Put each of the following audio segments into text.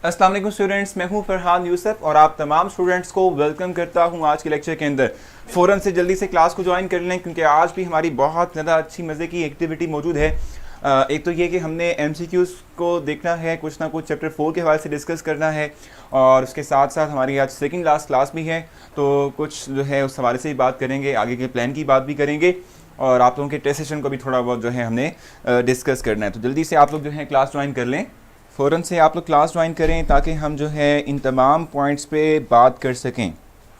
अस्सलाम वालेकुम स्टूडेंट्स, मैं हूं फरहान यूसुफ और आप तमाम स्टूडेंट्स को वेलकम करता हूं आज के लेक्चर के अंदर। फ़ौरन से जल्दी से क्लास को ज्वाइन कर लें क्योंकि आज भी हमारी बहुत ज़्यादा अच्छी मज़े की एक्टिविटी मौजूद है। एक तो ये कि हमने MCQs को देखना है, कुछ ना कुछ चैप्टर 4 के हवाले से डिस्कस करना है और उसके साथ साथ हमारी आज सेकंड लास्ट क्लास भी है, तो कुछ जो है उस हवाले से ही बात करेंगे, आगे के प्लान की बात भी करेंगे और आप लोगों के टेस्ट सेशन को भी थोड़ा बहुत जो है हमने डिस्कस करना है। तो जल्दी से आप लोग जो है क्लास ज्वाइन कर लें, फ़ौरन से आप लोग क्लास ज्वाइन करें ताकि हम जो है इन तमाम पॉइंट्स पे बात कर सकें।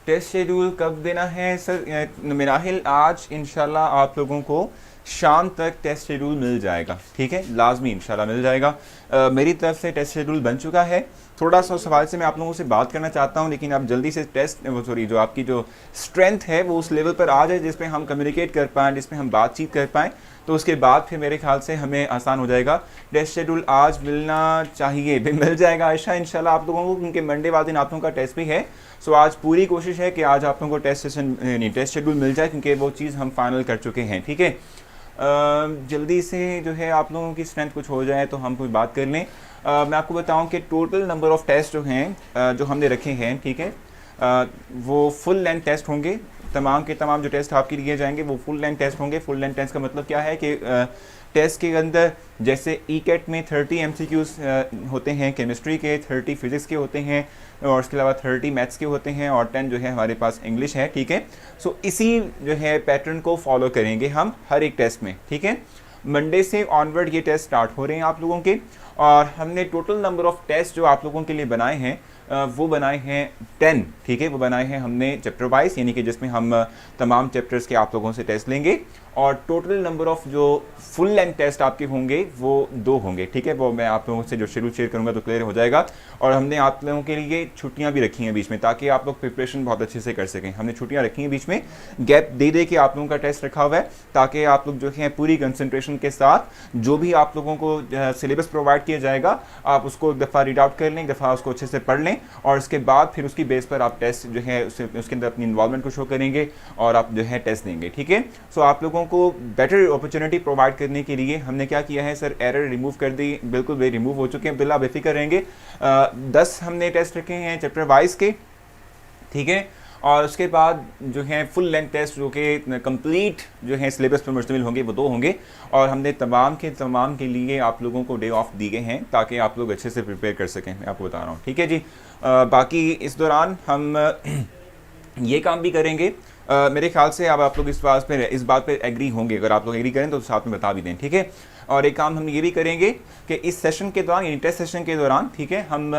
टेस्ट शेड्यूल कब देना है सर? मिराहिल आज इंशाल्लाह आप लोगों को शाम तक टेस्ट शेड्यूल मिल जाएगा, ठीक है, लाजमी इंशाल्लाह मिल जाएगा। मेरी तरफ से टेस्ट शेड्यूल बन चुका है। थोड़ा सा सवाल से मैं आप लोगों से बात करना चाहता हूं, लेकिन आप जल्दी से जो आपकी जो स्ट्रेंथ है वो उस लेवल पर आ जाए जिसमें हम कम्युनिकेट कर पाएँ, जिसमें हम बातचीत कर पाएँ, तो उसके बाद फिर मेरे ख्याल से हमें आसान हो जाएगा। टेस्ट शेड्यूल आज मिलना चाहिए, भी मिल जाएगा आयशा इंशाल्लाह आप लोगों को, क्योंकि मंडे वाले दिन आप लोगों का टेस्ट भी है। सो आज पूरी कोशिश है कि आज आप लोगों को टेस्ट शेड्यूल मिल जाए, क्योंकि वो चीज़ हम फाइनल कर चुके हैं, ठीक है। जल्दी से जो है आप लोगों की स्ट्रेंथ कुछ हो जाए तो हम कोई बात कर लें। मैं आपको बताऊं कि टोटल नंबर ऑफ़ टेस्ट जो हैं जो हमने रखे हैं, ठीक है, वो फुल लेंथ टेस्ट होंगे। तमाम के तमाम जो टेस्ट आपके लिए जाएंगे वो फुल लेंथ टेस्ट होंगे। फुल लेंथ टेस्ट का मतलब क्या है कि टेस्ट के अंदर जैसे ECAT में 30 MCQs होते हैं, केमिस्ट्री के 30 फिज़िक्स के होते हैं और उसके अलावा 30 मैथ्स के होते हैं और 10 जो है हमारे पास इंग्लिश है, ठीक है। सो इसी जो है पैटर्न को फॉलो करेंगे हम हर एक टेस्ट में, ठीक है। मंडे से ऑनवर्ड ये टेस्ट स्टार्ट हो रहे हैं आप लोगों के, और हमने टोटल नंबर ऑफ़ टेस्ट जो आप लोगों के लिए बनाए हैं वो बनाए हैं 10, ठीक है। वो बनाए हैं हमने चैप्टर वाइज, यानी कि जिसमें हम तमाम चैप्टर्स के आप लोगों से टेस्ट लेंगे, और टोटल नंबर ऑफ़ जो फुल लेंथ टेस्ट आपके होंगे वो 2 होंगे, ठीक है। वो मैं आप लोगों से जो शेड्यूल शेयर करूंगा तो क्लियर हो जाएगा। और हमने आप लोगों के लिए छुट्टियां भी रखी हैं बीच में, ताकि आप लोग प्रिपरेशन बहुत अच्छे से कर सकें। हमने छुट्टियां रखी हैं बीच में, गैप दे दे के आप लोगों का टेस्ट रखा हुआ है, ताकि आप लोग जो है पूरी कंसंट्रेशन के साथ जो भी आप लोगों को सिलेबस प्रोवाइड किया जाएगा आप उसको एक दफ़ा रीड आउट कर लें, एक दफ़ा उसको अच्छे से पढ़ लें, और उसके बाद फिर उसकी बेस पर आप टेस्ट जो है उसके अंदर अपनी इन्वॉल्वमेंट को शो करेंगे और आप जो है टेस्ट देंगे, ठीक है। सो आप लोगों को बेटर अपॉर्चुनिटी प्रोवाइड करने के लिए हमने क्या किया है सर, एरर रिमूव कर दी, बिल्कुल वे रिमूव हो चुके हैं, बिल्ला बेफिक्र रहेंगे। 10 हमने टेस्ट रखे हैं चैप्टर वाइज के, ठीक है। और उसके बाद जो है फुल लेंथ टेस्ट जो कि कंप्लीट जो है सिलेबस पर मुश्तमिल होंगे वो 2 होंगे, और हमने तमाम के लिए आप लोगों को डे ऑफ दिए हैं ताकि आप लोग अच्छे से प्रिपेयर कर सकें, मैं आपको बता रहा हूँ, ठीक है जी। बाकी इस दौरान हम ये काम भी करेंगे। मेरे ख्याल से अब आप लोग इस बात पे एग्री होंगे, अगर आप लोग एग्री करें तो साथ में बता भी दें, ठीक है। और एक काम हम ये भी करेंगे कि इस सेशन के दौरान, यानी टेस्ट सेशन के दौरान, ठीक है, हम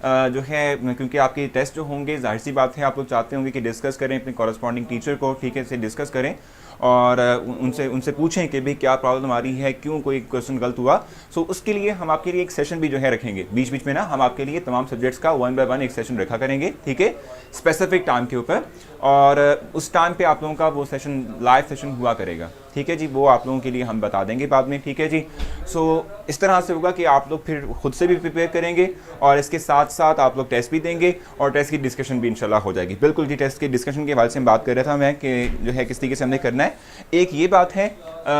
जो है, क्योंकि आपके टेस्ट जो होंगे जाहिर सी बात है आप लोग चाहते होंगे कि डिस्कस करें अपने कॉरेस्पॉन्डिंग टीचर को, ठीक है, से डिस्कस करें और उनसे पूछें कि भाई क्या प्रॉब्लम आ रही है, क्यों कोई क्वेश्चन गलत हुआ। सो उसके लिए हम आपके लिए एक सेशन भी जो है रखेंगे बीच बीच में ना, हम आपके लिए तमाम सब्जेक्ट्स का 1 बाय 1 एक सेशन रखा करेंगे, ठीक है, स्पेसिफिक टाइम के ऊपर, और उस टाइम पे आप लोगों का वो सेशन लाइव सेशन हुआ करेगा, ठीक है जी। वो आप लोगों के लिए हम बता देंगे बाद में, ठीक है जी। सो इस तरह से होगा कि आप लोग फिर खुद से भी प्रिपेयर करेंगे और इसके साथ साथ आप लोग टेस्ट भी देंगे और टेस्ट की डिस्कशन भी इंशाल्लाह हो जाएगी। बिल्कुल जी, टेस्ट की डिस्कशन के हवाले से हम बात कर रहा था मैं कि जो है किस तरीके से हमने करना है। एक ये बात है,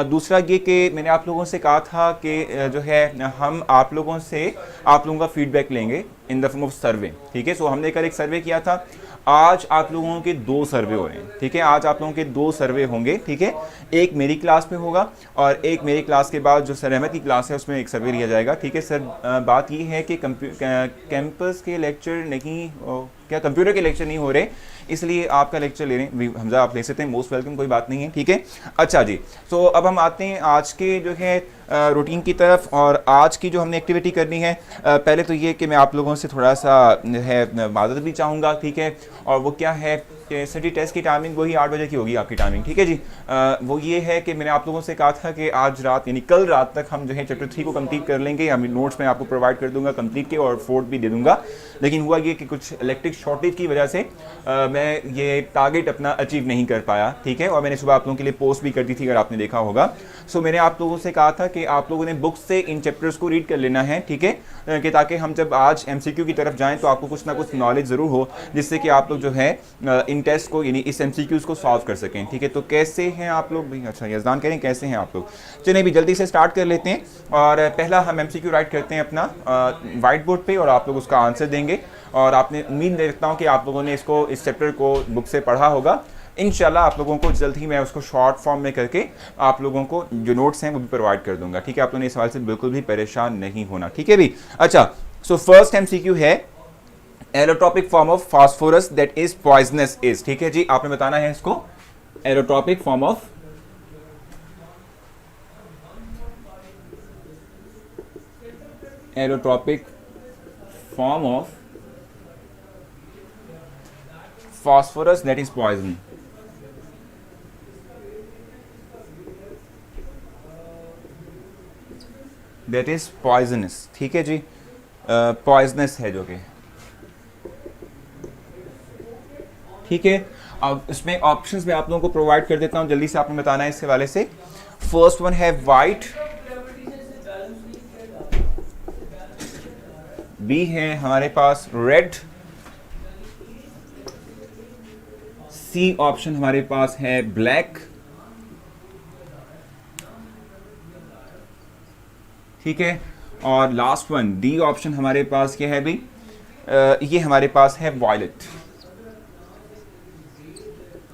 दूसरा ये कि मैंने आप लोगों से कहा था कि जो है हम आप लोगों का फीडबैक लेंगे इन द फॉर्म ऑफ सर्वे, ठीक है। सो हमने कल एक सर्वे किया था, आज आप लोगों के 2 सर्वे हो रहे हैं, ठीक है। आज आप लोगों के 2 सर्वे होंगे, ठीक है। एक मेरी क्लास में होगा और एक मेरी क्लास के बाद जो सर अहमद की क्लास है उसमें एक सर्वे लिया जाएगा, ठीक है। सर बात ये है कि कैंपस के लेक्चर नहीं, क्या कंप्यूटर के लेक्चर नहीं हो रहे, इसलिए आपका लेक्चर ले रहे हैं। हमजा आप ले सकते हैं, मोस्ट वेलकम, कोई बात नहीं है, ठीक है। अच्छा जी, तो अब हम आते हैं आज के जो है रूटीन की तरफ, और आज की जो हमने एक्टिविटी करनी है, पहले तो ये कि मैं आप लोगों से थोड़ा सा है मादत भी चाहूँगा, ठीक है। और वो क्या है कि सिटी टेस्ट की टाइमिंग वही 8 बजे की होगी आपकी टाइमिंग, ठीक है जी। वो ये है कि मैंने आप लोगों से कहा था कि आज रात यानी कल रात तक हम जो है चैप्टर 3 को कंप्लीट कर लेंगे। हम नोट्स में आपको प्रोवाइड कर दूंगा कंप्लीट के, और 4 भी दे दूंगा। लेकिन हुआ ये कि कुछ इलेक्ट्रिक शॉर्टेज की वजह से मैं ये टारगेट अपना अचीव नहीं कर पाया, ठीक है। और मैंने सुबह आप लोगों के लिए पोस्ट भी कर दी थी, अगर आपने देखा होगा। सो मैंने आप लोगों से कहा था कि आप लोगों ने बुक्स से इन चैप्टर्स को रीड कर लेना है, ठीक है, कि ताकि हम जब आज MCQ की तरफ जाएं तो आपको कुछ ना कुछ नॉलेज ज़रूर हो, जिससे कि आप लोग जो है इन टेस्ट को यानी इस MCQs को सॉल्व कर सकें। ठीक है, तो कैसे हैं आप लोग भी? अच्छा, यजदान कह रहे हैं कैसे हैं आप लोग। चलिए भी जल्दी से स्टार्ट कर लेते हैं और पहला हम MCQ राइट करते हैं अपना वाइट बोर्ड पे और आप लोग उसका आंसर देंगे। और आपने उम्मीद रखता हूँ कि आप लोगों ने इसको इस चैप्टर को बुक से पढ़ा होगा। इंशाल्लाह आप लोगों को जल्द ही मैं उसको शॉर्ट फॉर्म में करके आप लोगों को जो नोट्स हैं वो भी प्रोवाइड कर दूंगा। ठीक है, आप लोगों ने इस सवाल से बिल्कुल भी परेशान नहीं होना। ठीक है भी। अच्छा, सो फर्स्ट MCQ है allotropic form of phosphorus that is poisonous is. ठीक है जी, आपने बताना है इसको allotropic form of phosphorus that is poison। that is poisonous। ठीक है जी, पॉइजनस है जो कि। ठीक है, अब इसमें ऑप्शंस में आप लोगों को प्रोवाइड कर देता हूं, जल्दी से आपने बताना है इसके हवाले से। फर्स्ट वन है वाइट, बी है हमारे पास रेड, सी ऑप्शन हमारे पास है ब्लैक, ठीक है, और लास्ट वन डी ऑप्शन हमारे पास क्या है भाई? ये हमारे पास है वायलेट।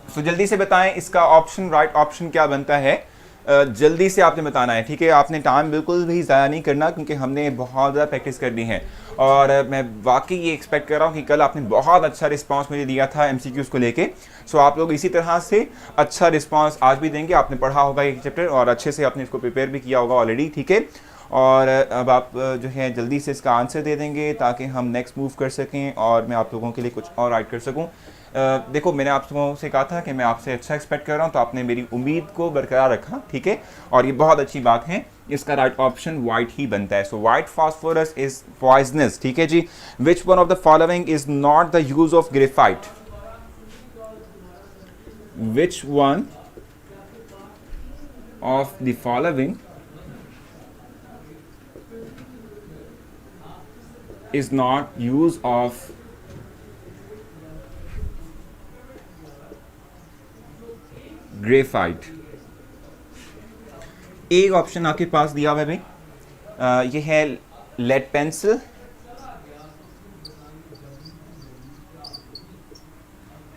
तो जल्दी से बताएं इसका ऑप्शन राइट ऑप्शन क्या बनता है। जल्दी से आपने बताना है। ठीक है, आपने टाइम बिल्कुल भी ज़ाया नहीं करना क्योंकि हमने बहुत ज़्यादा प्रैक्टिस करनी है और मैं वाकई ये एक्सपेक्ट कर रहा हूँ कि कल आपने बहुत अच्छा रिस्पांस मुझे दिया था MCQs को लेके। सो आप लोग इसी तरह से अच्छा रिस्पांस आज भी देंगे। आपने पढ़ा होगा ये चैप्टर और अच्छे से आपने इसको प्रिपेयर भी किया होगा ऑलरेडी। ठीक है, और अब आप जो है जल्दी से इसका आंसर दे देंगे ताकि हम नेक्स्ट मूव कर सकें और मैं आप लोगों के लिए कुछ और राइट कर सकूं। देखो, मैंने आप लोगों से कहा था कि मैं आपसे अच्छा एक्सपेक्ट कर रहा हूं, तो आपने मेरी उम्मीद को बरकरार रखा। ठीक है, और ये बहुत अच्छी बात है। इसका राइट ऑप्शन वाइट ही बनता है। So white phosphorus is poisonous. ठीक है जी। Which one of the following is not the use of graphite? Which one of the following is not use of graphite? एक ऑप्शन आपके पास दिया हुआ है भाई, ये है लेड पेंसिल,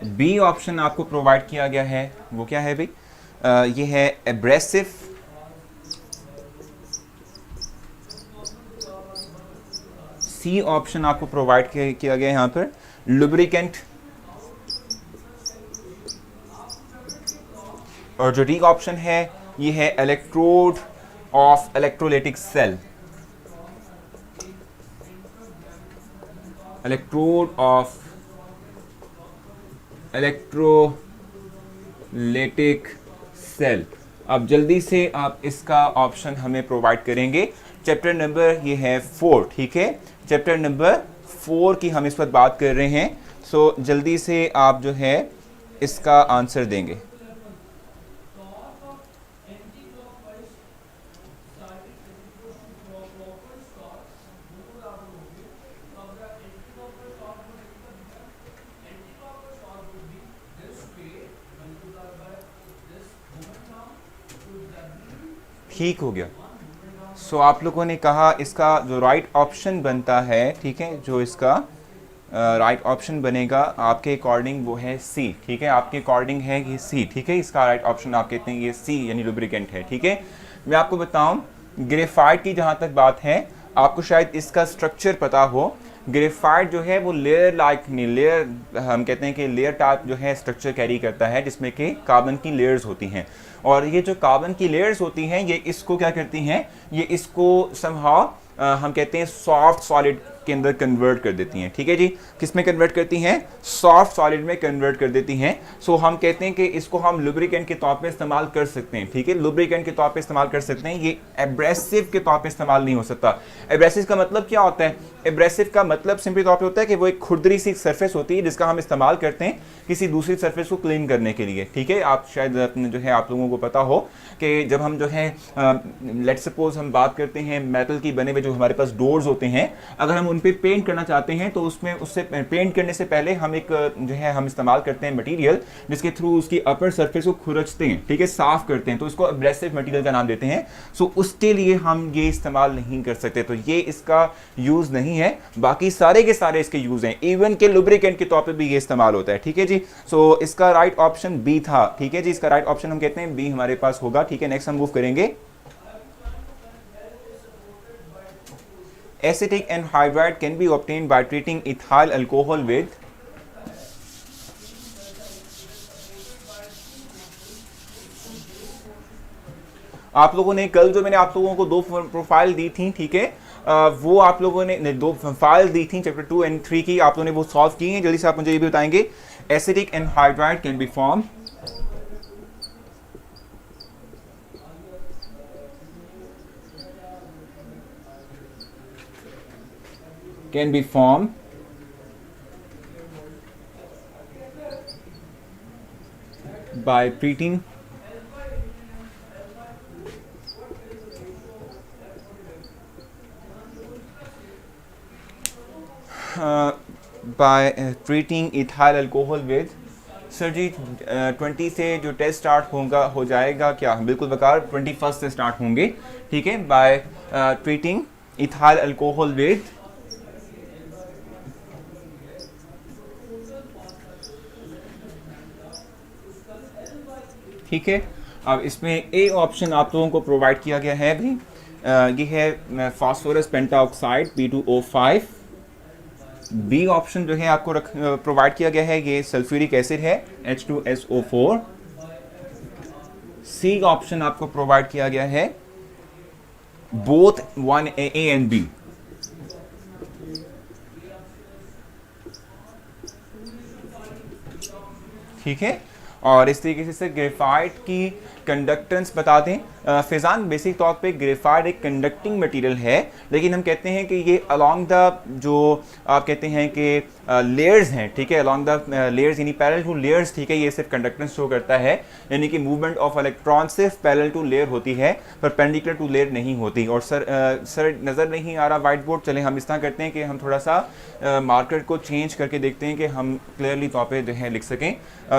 बी ऑप्शन आपको प्रोवाइड किया गया है वो क्या है भाई? ये है एब्रेसिव, सी ऑप्शन आपको प्रोवाइड किया गया है यहाँ पर लुब्रिकेंट, और जो डी ऑप्शन है ये है electrode of electrolytic cell. Electrode of electrolytic cell. अब जल्दी से आप इसका ऑप्शन हमें प्रोवाइड करेंगे। चैप्टर नंबर ये है 4। ठीक है, चैप्टर नंबर 4 की हम इस वक्त बात कर रहे हैं। सो जल्दी से आप जो है इसका आंसर देंगे। ठीक हो गया। सो आप लोगों ने कहा इसका जो राइट ऑप्शन बनता है, ठीक है, जो इसका राइट ऑप्शन बनेगा आपके अकॉर्डिंग वो है सी। ठीक है, आपके अकॉर्डिंग है ये सी। ठीक है, इसका राइट ऑप्शन आप कहते हैं ये सी यानी लुब्रिकेंट है। ठीक है, मैं आपको बताऊं ग्रेफाइट की जहां तक बात है, आपको शायद इसका स्ट्रक्चर पता हो। ग्रेफाइट जो है वो लेयर लाइक नहीं, लेयर हम कहते हैं कि लेयर टाइप जो है स्ट्रक्चर कैरी करता है जिसमें कि कार्बन की लेयर्स होती हैं, और ये जो कार्बन की लेयर्स होती हैं ये इसको क्या करती हैं, ये इसको समहाउ हम कहते हैं सॉफ्ट सॉलिड के अंदर कन्वर्ट कर देती हैं। ठीक है जी, किस में कन्वर्ट करती हैं? सॉफ्ट सॉलिड में कन्वर्ट कर देती हैं। सो हम कहते हैं कि इसको हम लुब्रिकेंट के तौर पे इस्तेमाल कर सकते हैं। ठीक है, लुब्रिकेंट के तौर पे इस्तेमाल कर सकते हैं, ये एब्रेसिव के तौर पे इस्तेमाल नहीं हो सकता। एब्रेसिव का मतलब क्या होता है? एब्रेसिव का मतलब सिंपली तौर पे होता है कि वो एक खुरदरी सी सरफेस होती है जिसका हम इस्तेमाल करते हैं किसी दूसरी सरफेस को क्लीन करने के लिए। ठीक है, आप शायद अपने जो है आप लोगों को पता हो कि जब हम जो है लेट्स सपोज हम बात करते हैं मेटल की बने हुए जो जो हमारे पास डोर्स होते हैं, अगर हम उन पे पेंट करना चाहते हैं तो उसमें उससे पेंट करने से पहले हम एक जो है हम इस्तेमाल करते हैं मटेरियल जिसके थ्रू उसकी अपर सरफेस को खुरचते हैं, ठीक है, साफ करते हैं, तो इसको एब्रेसिव मटेरियल का नाम देते हैं। सो उसके लिए हम ये इस्तेमाल नहीं कर सकते, तो ये इसका यूज नहीं है। बाकी सारे के सारे इसके यूज हैं, इवन के लुब्रिकेंट के तौर पे भी ये इस्तेमाल होता है, ठीक है जी। सो इसका राइट ऑप्शन बी था, ठीक है जी, इसका राइट ऑप्शन हम कहते हैं बी हमारे पास होगा, ठीक है। नेक्स्ट हम मूव करेंगे। Acetic anhydride can be obtained by treating ethyl alcohol with आप लोगों ने कल जो मैंने आप लोगों को 2 प्रोफाइल दी थी, ठीक है, वो आप लोगों ने 2 फाइल दी थी चैप्टर 2 एंड 3 की, आप लोगों ने वो सॉल्व की हैं। जल्दी से आप मुझे ये भी बताएंगे। Acetic anhydride can be form by treating ethyl alcohol with। Sir जी 20 से जो टेस्ट स्टार्ट होगा हो जाएगा क्या? बिल्कुल बकार 21 से स्टार्ट होंगे, ठीक है। By treating ethyl alcohol with ठीक है। अब इसमें ए ऑप्शन आप लोगों को प्रोवाइड किया गया है भाई, ये है phosphorus pentoxide P2O5। B option जो है आपको प्रोवाइड किया गया है, ये सल्फ्यूरिक एसिड है H2SO4। सी ऑप्शन आपको प्रोवाइड किया गया है बोथ 1A एंड B। ठीक है। और इस तरीके से ग्रेफाइट की कंडक्टेंस बता दें। फिजान बेसिक तौर पे ग्रेफाइट एक कंडक्टिंग मटेरियल है, लेकिन हम कहते हैं कि ये अलोंग द जो आप कहते हैं कि लेयर्स हैं, ठीक है, अलोंग द लेयर्स यानी पैरेलल टू लेयर्स, ठीक है, ये सिर्फ कंडक्टेंस शो करता है, यानी कि मूवमेंट ऑफ इलेक्ट्रॉन सिर्फ पैरेलल टू लेयर होती है, परपेंडिकुलर टू लेयर नहीं होती। और सर नज़र नहीं आ रहा व्हाइट बोर्ड, चले हम इस तरह करते हैं कि हम थोड़ा सा मार्कर को चेंज करके देखते हैं कि हम क्लियरली तौर पर जो है लिख सकें।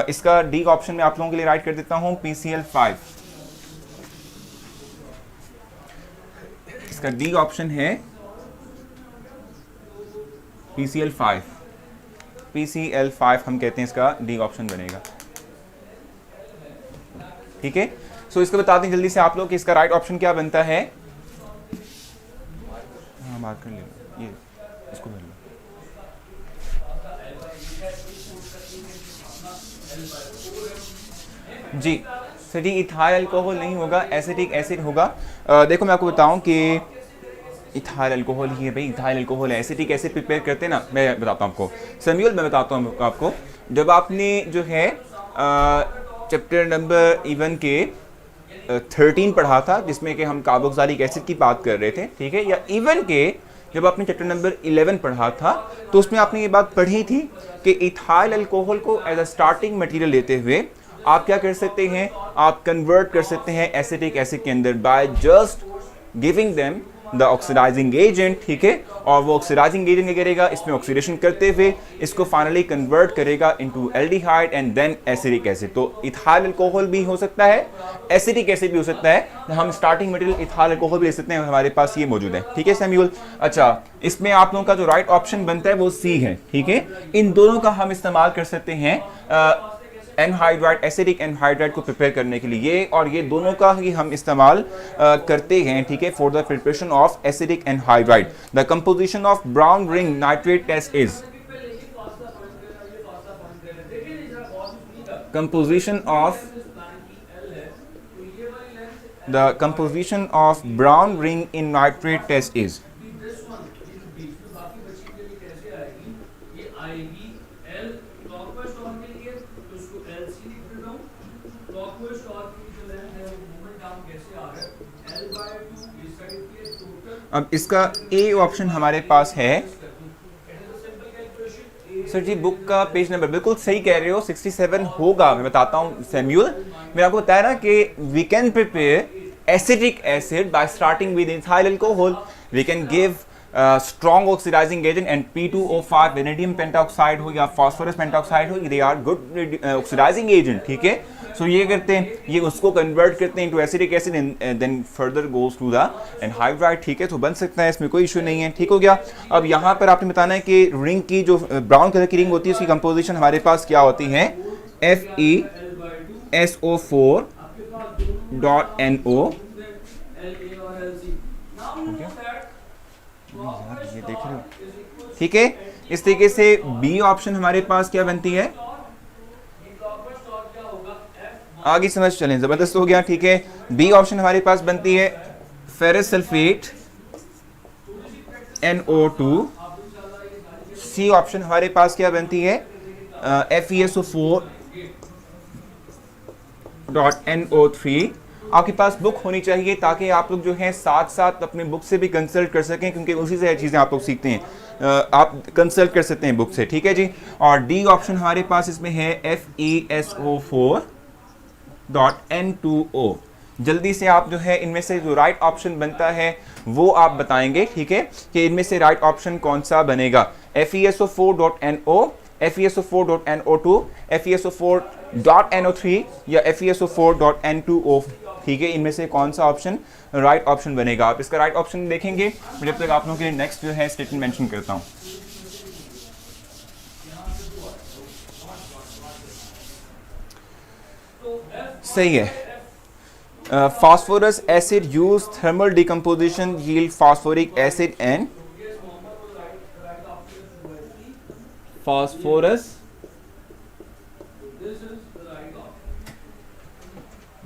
इसका डी ऑप्शन में आप लोगों के लिए राइट कर देता हूँ PCl5। इसका डी ऑप्शन है PCl5। PCl5 हम कहते हैं, इसका डी ऑप्शन बनेगा, ठीक है। सो इसको बता दें जल्दी से आप लोग कि इसका राइट ऑप्शन क्या बनता है। हाँ मार्कर ले लो, ये इसको भर लो। जी सर, इथाइल अल्कोहल नहीं होगा, एसिटिक एसिड होगा। देखो मैं आपको बताऊं कि इथाइल अल्कोहल ही है भाई, इथाइल अल्कोहल है। एसिटिक एसिड प्रिपेयर करते हैं ना, मैं बताता हूँ आपको सैम्यूल, मैं बताता हूँ आपको। जब आपने जो है चैप्टर नंबर इवन के 13 पढ़ा था, जिसमें कि हम कार्बोक्सिलिक एसिड की बात कर रहे थे, ठीक है, या इवन के जब आपने चैप्टर नंबर 11 पढ़ा था, तो उसमें आपने ये बात पढ़ी थी कि इथाइल अल्कोहल को एज अ स्टार्टिंग मटेरियल लेते हुए आप क्या कर सकते हैं, आप कन्वर्ट कर सकते हैं एसिटिक एसिड के अंदर by just giving them the oxidising agent, ठीक है। और वो ऑक्सीडाइजिंग एजेंट क्या करेगा, इसमें ऑक्सीडेशन करते हुए इसको फाइनली कन्वर्ट करेगा into aldehyde and then acetic acid. तो इथाइल अल्कोहल भी हो सकता है, एसिटिक एसिड भी हो सकता है। हम स्टार्टिंग मटेरियल इथाइल अल्कोहल भी ले सकते हैं, हमारे पास ये मौजूद है, ठीक है सैम्यूल। अच्छा, इसमें आप लोगों का जो राइट ऑप्शन बनता है वो सी है, ठीक है। इन दोनों का हम इस्तेमाल कर सकते हैं एनहाइड्राइड, एसिडिक एनहाइड्राइड को प्रिपेयर करने के लिए, और ये दोनों का ही हम इस्तेमाल करते हैं, ठीक है, for the preparation of acidic anhydride. The composition of brown ring nitrate test is composition of brown ring in nitrate test is अब इसका ए ऑप्शन हमारे पास है। सर जी बुक का पेज नंबर बिल्कुल सही कह रहे हो, 67 होगा। मैं बताता हूँ सैम्यूल, मैंने आपको बताया ना कि we can prepare acetic acid by starting with ethyl alcohol, we can give strong oxidising agent and P2O5 vanadium pentoxide हो या फास्फोरस पेंटाऑक्साइड हो, they are good oxidising agent, ठीक है। सो ये करते हैं, ये उसको कन्वर्ट करते हैं into acidic acid and then further goes to the anhydride, ठीक है। तो बन सकता है, इसमें कोई इशू नहीं है, ठीक हो गया। अब यहाँ पर आपने बताना है कि रिंग की जो ब्राउन कलर की रिंग होती है उसकी कंपोजिशन हमारे पास क्या होती है, FeSO4.NO, ये देख रहे हो, ठीक है। इस तरीके से बी ऑप्शन हमारे पास क्या बनती है, आगे समझ चलें, जबरदस्त हो गया, ठीक है। बी ऑप्शन हमारे पास बनती है फेरस सल्फेट NO2। सी ऑप्शन हमारे पास क्या बनती है, FeSO4.NO3। आपके पास बुक होनी चाहिए ताकि आप लोग जो है साथ साथ अपने बुक से भी कंसल्ट कर सकें, क्योंकि उसी से चीज़ें आप लोग सीखते हैं, आप कंसल्ट कर सकते हैं बुक से, ठीक है जी। और डी ऑप्शन हमारे पास इसमें है FeSO4.N2O। जल्दी से आप जो है इनमें से जो राइट ऑप्शन बनता है वो आप बताएंगे, ठीक है, कि इनमें से राइट ऑप्शन कौन सा बनेगा, FeSO4.NO, FeSO4.NO2, FeSO4.NO3 या FeSO4.N2O, ठीक है। इनमें से कौन सा ऑप्शन राइट ऑप्शन बनेगा, आप इसका राइट ऑप्शन देखेंगे। जब तक आप लोगों के लिए नेक्स्ट जो है स्टेटमेंट मेंशन करता हूँ। सही है, phosphorus acid use thermal decomposition yield phosphoric acid and phosphorus,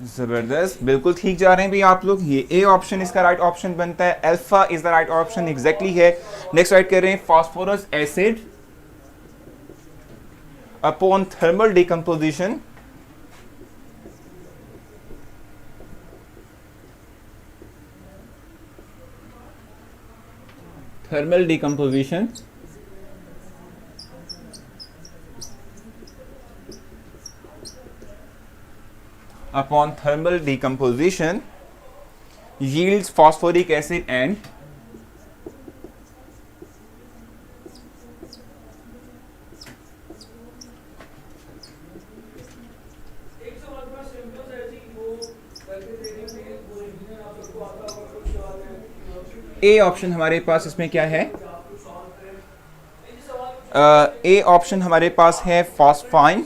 जबरदस्त, बिल्कुल ठीक जा रहे हैं भाई आप लोग। ये ए ऑप्शन इसका राइट ऑप्शन बनता है, alpha is the right option, exactly है। नेक्स्ट राइट कर रहे हैं, phosphorus acid upon thermal decomposition upon thermal decomposition yields phosphoric acid and A option हमारे पास इसमें क्या है, ए ऑप्शन हमारे पास है फॉस्फाइन,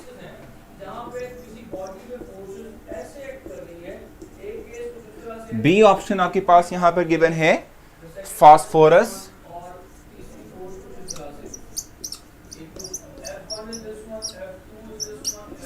बी ऑप्शन आपके पास यहां पर गिवन है फास्फोरस,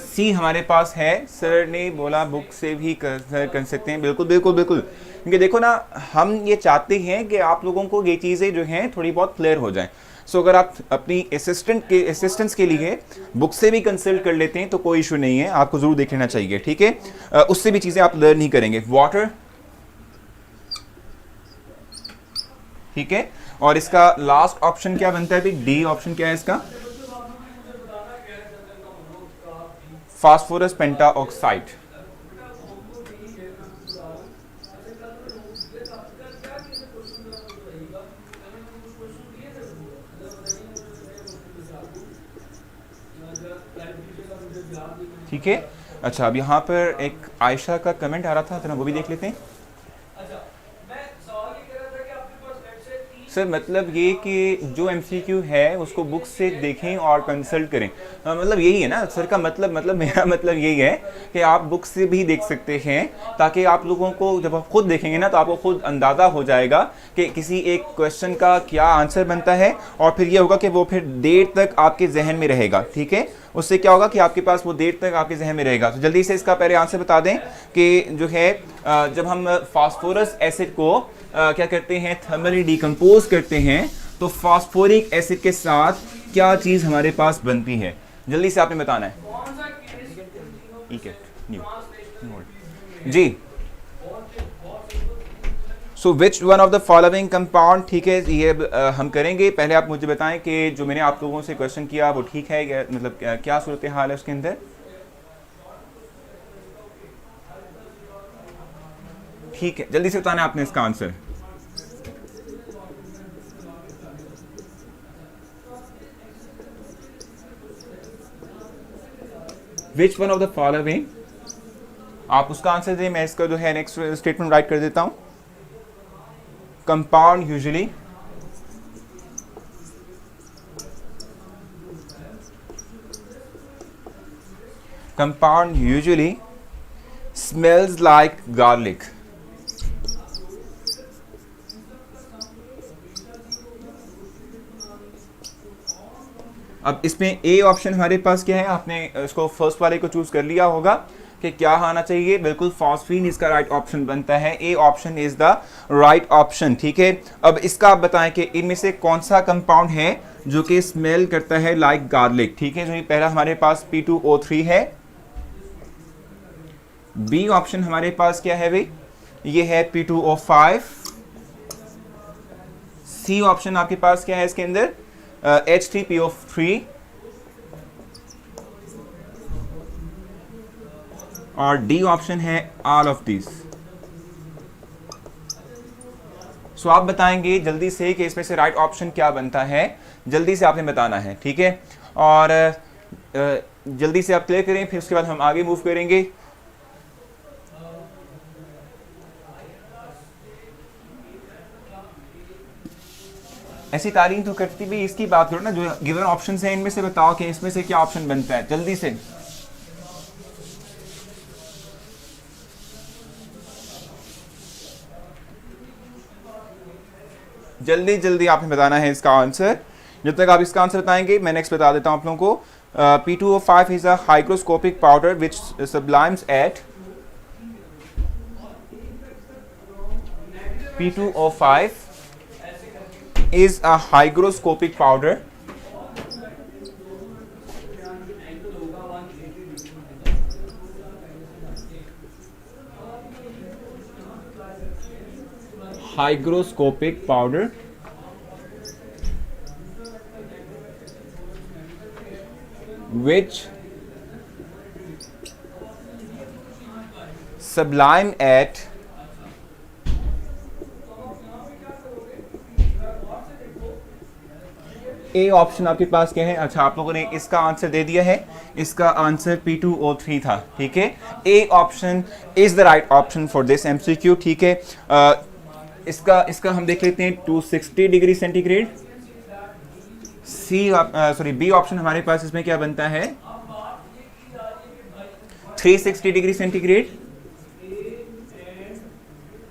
सी हमारे पास है, सर ने बोला बुक से भी कर सकते हैं, बिल्कुल बिल्कुल बिल्कुल, क्योंकि देखो ना हम ये चाहते हैं कि आप लोगों को ये चीज़ें जो हैं थोड़ी बहुत क्लियर हो जाएं। सो अगर आप अपनी असिस्टेंस के लिए बुक से भी कंसल्ट कर लेते हैं तो कोई इशू नहीं है, आपको ज़रूर देख लेना चाहिए, ठीक है। उससे भी चीज़ें आप लर्न नहीं करेंगे। वाटर, ठीक है, और इसका लास्ट ऑप्शन क्या बनता है भाई, डी ऑप्शन क्या है इसका, फास्फोरस पेंटाऑक्साइड। ठीक है, अच्छा अब यहाँ पर एक आयशा का कमेंट आ रहा था, तो वो भी देख लेते हैं। सर मतलब ये कि जो MCQ है उसको बुक से देखें और कंसल्ट करें, मतलब यही है ना सर का मतलब मेरा मतलब यही है कि आप बुक से भी देख सकते हैं, ताकि आप लोगों को जब आप खुद देखेंगे ना तो आपको खुद अंदाज़ा हो जाएगा कि किसी एक क्वेश्चन का क्या आंसर बनता है, और फिर ये होगा कि वो फिर देर तक आपके जहन में रहेगा, ठीक है। उससे क्या होगा कि आपके पास वो देर तक आपके जहन में रहेगा। तो जल्दी से इसका पहले आंसर बता दें कि जो है जब हम फास्फोरस एसिड को क्या करते हैं, थर्मली डिकम्पोज करते हैं, तो फास्फोरिक एसिड के साथ क्या चीज़ हमारे पास बनती है, जल्दी से आपने बताना है। ठीक है जी। So which one of the following compound, ठीक है, ये हम करेंगे। पहले आप मुझे बताएं कि जो मैंने आप लोगों से क्वेश्चन किया वो ठीक है, मतलब क्या सूरत हाल है उसके अंदर। ठीक है, जल्दी से बताना आपने इसका answer. Which one of the following, आप उसका आंसर दें, मैं इसका जो है नेक्स्ट स्टेटमेंट राइट कर देता हूं। Compound usually smells like garlic। अब इसमें ए ऑप्शन हमारे पास क्या है, आपने इसको फर्स्ट वाले को चूज कर लिया होगा कि क्या आना चाहिए, बिल्कुल फॉस्फीन इसका राइट ऑप्शन बनता है। A option is the right option, ठीक है। अब इसका आप बताएं कि इनमें से कौन सा कंपाउंड है जो कि स्मेल करता है लाइक गार्लिक, ठीक है। जो पहला हमारे पास P2O3 है। बी ऑप्शन हमारे पास क्या है भाई, ये है P2O5। सी ऑप्शन आपके पास क्या है इसके अंदर, H3PO3। और डी ऑप्शन है ऑल ऑफ दिस। सो आप बताएंगे जल्दी से कि इसमें से राइट ऑप्शन क्या बनता है, जल्दी से आपने बताना है, ठीक है। और जल्दी से आप क्लियर करें, फिर उसके बाद हम आगे मूव करेंगे। ऐसी तारीफ तो करती भी, इसकी बात करो ना, जो गिवन ऑप्शन है इनमें से बताओ कि इसमें से क्या ऑप्शन बनता है, जल्दी से। जल्दी जल्दी आपने बताना है इसका आंसर। जब तक आप इसका आंसर बताएंगे मैं नेक्स्ट बता देता हूं आप लोगों को। P2O5 is a hygroscopic powder which sublimes at P2O5 is a hygroscopic powder which sublime at A option आपके पास क्या है। अच्छा, आप लोगों ने इसका आंसर दे दिया है, इसका आंसर P2O3 था, ठीक है। A option is the right option for this MCQ, ठीक है। इसका हम देख लेते हैं 260 डिग्री सेंटीग्रेड। बी ऑप्शन हमारे पास इसमें क्या बनता है, 360 डिग्री सेंटीग्रेड।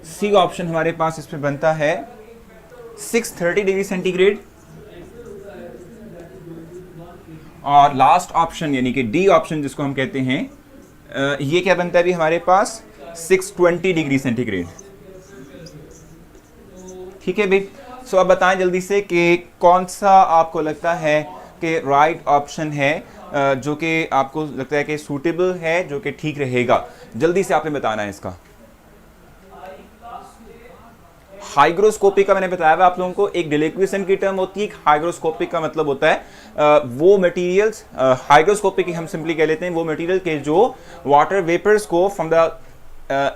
सी ऑप्शन हमारे पास इसमें बनता है 630 डिग्री सेंटीग्रेड। और लास्ट ऑप्शन यानी कि डी ऑप्शन जिसको हम कहते हैं, ये क्या बनता है भी हमारे पास 620 डिग्री सेंटीग्रेड, ठीक है भाई। सो अब बताएं जल्दी से कि कौन सा आपको लगता है कि राइट ऑप्शन है, जो कि आपको लगता है कि सूटेबल है, जो कि ठीक रहेगा। जल्दी से आपने बताना है इसका। हाइग्रोस्कोपिक का मैंने बताया था आप लोगों को, एक डिलिक्वेशन की टर्म होती है, हाइग्रोस्कोपिक का मतलब होता है वो मटेरियल्स, हाइग्रोस्कोपिक हम सिंपली कह लेते हैं वो मटेरियल के जो वाटर वेपर्स को from the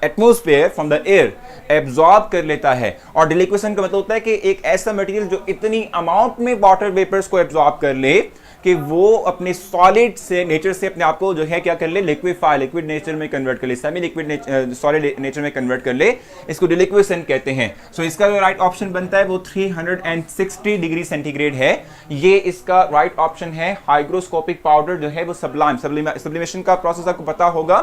atmosphere, from the air absorb कर लेता है। और डिलिक्वेशन का मतलब होता है कि एक ऐसा मटेरियल जो इतनी अमाउंट में वाटर वेपर्स को एब्जॉर्ब कर ले कि वो अपने सॉलिड से नेचर से अपने आप को जो है क्या कर ले, लिक्विफाई, लिक्विड नेचर में कन्वर्ट कर ले, सेमी लिक्विड सॉलिड नेचर में कन्वर्ट कर ले, इसको डिलिक्वेशन कहते हैं। सो इसका जो राइट ऑप्शन बनता है वो 360 डिग्री सेंटीग्रेड है। ये इसका राइट ऑप्शन है। हाइग्रोस्कोपिक पाउडर जो है वो सब्लिमेशन का प्रोसेस आपको पता होगा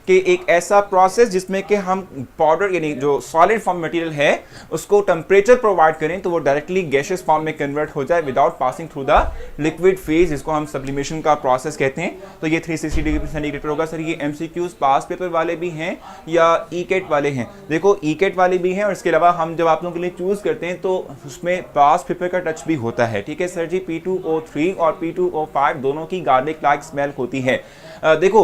कि एक ऐसा प्रोसेस जिसमें कि हम पाउडर यानी जो सॉलिड फॉर्म मटेरियल है उसको टेम्परेचर प्रोवाइड करें तो वो डायरेक्टली गैसियस फॉर्म में कन्वर्ट हो जाए without passing through the liquid phase, जिसको हम सब्लिमेशन का प्रोसेस कहते हैं। तो ये 360 डिग्री सेंटीग्रेड पर होगा। सर ये एमसीक्यूज पास पेपर वाले भी हैं या ईकेट वाले हैं? देखो ईकेट वाले भी हैं और इसके अलावा हम जब आप लोगों के लिए चूज करते हैं तो उसमें पास पेपर का टच भी होता है, ठीक है सर जी। P2O3 और P2O5 दोनों की गार्लिक लाइक स्मेल होती है। देखो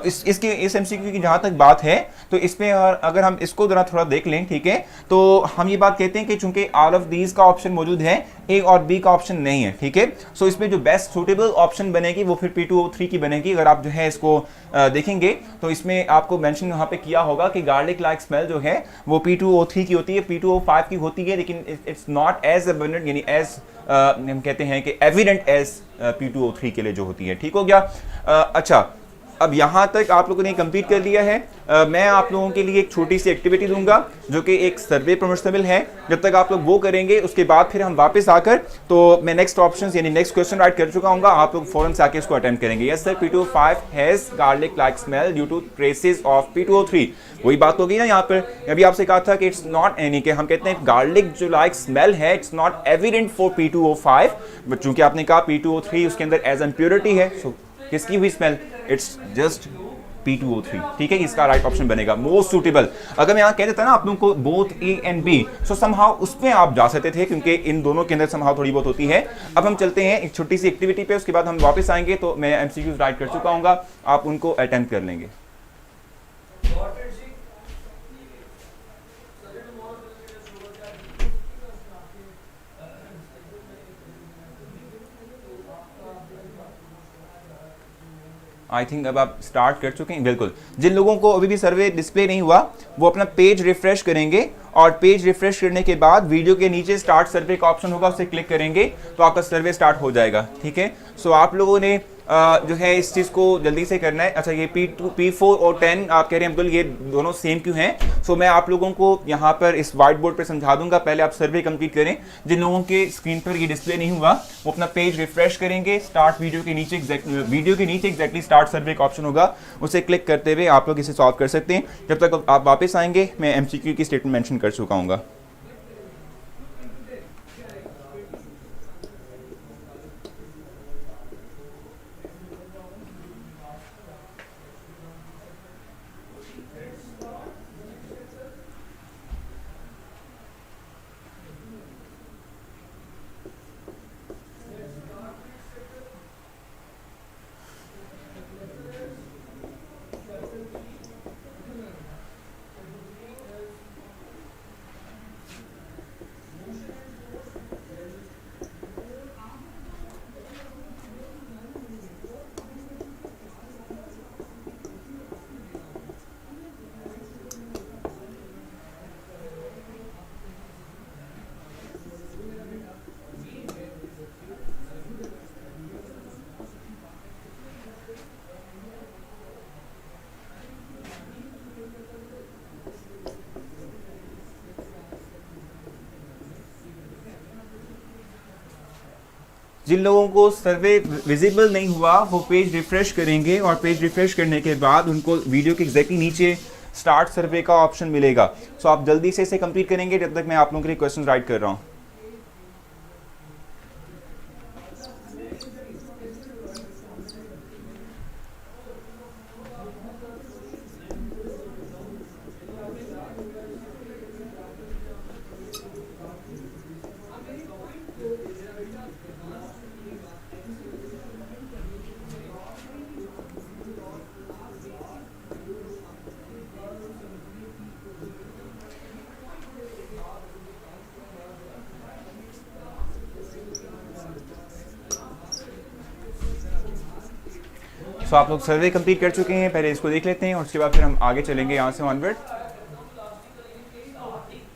इस एमसीक्यू की जहां तक बात है तो इसमें अगर हम इसको जरा थोड़ा देख लें, ठीक है, तो हम ये बात कहते हैं कि चूंकि ऑल ऑफ दीज का ऑप्शन मौजूद है, ए और बी का ऑप्शन नहीं है, ठीक है। सो इसमें जो बेस्ट सुटेबल ऑप्शन बनेगी वो फिर P2O3 की बनेगी। अगर आप जो है इसको देखेंगे तो इसमें आपको मेंशन यहाँ पे किया होगा कि गार्लिक लाइक स्मेल जो है वो P2O3 की होती है, P2O5 की होती है, लेकिन इट्स नॉट एज अबंडेंट यानी एज हम कहते हैं कि एविडेंट एज P2O3 के लिए जो होती है, ठीक हो गया। अच्छा अब यहाँ तक आप लोगों ने कंप्लीट कर लिया है। मैं आप लोगों के लिए एक छोटी सी एक्टिविटी दूंगा जो कि एक सर्वे प्रमोशनल है। जब तक आप लोग वो करेंगे उसके बाद फिर हम वापस आकर, तो मैं नेक्स्ट ऑप्शंस यानी नेक्स्ट क्वेश्चन राइट कर चुका हूँ, आप लोग फौरन से आके इसको अटेम्प्ट करेंगे। Yes sir, P2O5 has garlic like smell due to traces of P2O3। वही बात होगी ना यहाँ पर। अभी आपसे कहा था कि इट्स नॉट एनी, के हम कहते हैं गार्लिक जो लाइक स्मेल है it's not evident for P2O5, but चूंकि आपने कहा P2O3 उसके अंदर एज इम्प्योरिटी है, सो किसकी हुई स्मेल, इट्स जस्ट P2O3। ठीक है, इसका राइट ऑप्शन बनेगा मोस्ट सुटेबल। अगर मैं यहाँ कह देता ना आप लोगों को both A and B, so somehow उसमें आप जा सकते थे क्योंकि इन दोनों के अंदर समहाउ थोड़ी बहुत होती है। अब हम चलते हैं एक छोटी सी एक्टिविटी पे, उसके बाद हम वापस आएंगे। तो मैं MCQs राइट कर चुका हूँ, आप उनको अटेम्प्ट कर लेंगे। आई थिंक अब आप स्टार्ट कर चुके हैं। बिल्कुल, जिन लोगों को अभी भी सर्वे डिस्प्ले नहीं हुआ वो अपना पेज रिफ्रेश करेंगे, और पेज रिफ्रेश करने के बाद वीडियो के नीचे स्टार्ट सर्वे का ऑप्शन होगा, उसे क्लिक करेंगे तो आपका सर्वे स्टार्ट हो जाएगा। ठीक है, सो आप लोगों ने जो है इस चीज़ को जल्दी से करना है। अच्छा, ये P4 और 10 आप कह रहे हैं अब्दुल ये दोनों सेम क्यों हैं? सो मैं आप लोगों को यहाँ पर इस व्हाइट बोर्ड पर समझा दूंगा, पहले आप सर्वे कंप्लीट करें। जिन लोगों के स्क्रीन पर ये डिस्प्ले नहीं हुआ वो अपना पेज रिफ्रेश करेंगे, स्टार्ट वीडियो के नीचे एग्जैक्टली स्टार्ट सर्वे का ऑप्शन होगा, उसे क्लिक करते हुए आप लोग इसे सॉल्व कर सकते हैं। जब तक आप वापस आएंगे मैं MCQ की स्टेटमेंट मेंशन कर चुका हूँ। जिन लोगों को सर्वे विजिबल नहीं हुआ वो पेज रिफ्रेश करेंगे, और पेज रिफ्रेश करने के बाद उनको वीडियो के एग्जैक्टली नीचे स्टार्ट सर्वे का ऑप्शन मिलेगा। सो आप जल्दी से इसे कंप्लीट करेंगे जब तक मैं आप लोगों के लिए क्वेश्चन राइट कर रहा हूँ। सो आप लोग सर्वे कंप्लीट कर चुके हैं, पहले इसको देख लेते हैं और उसके बाद फिर हम आगे चलेंगे यहाँ से ऑनवर्ड।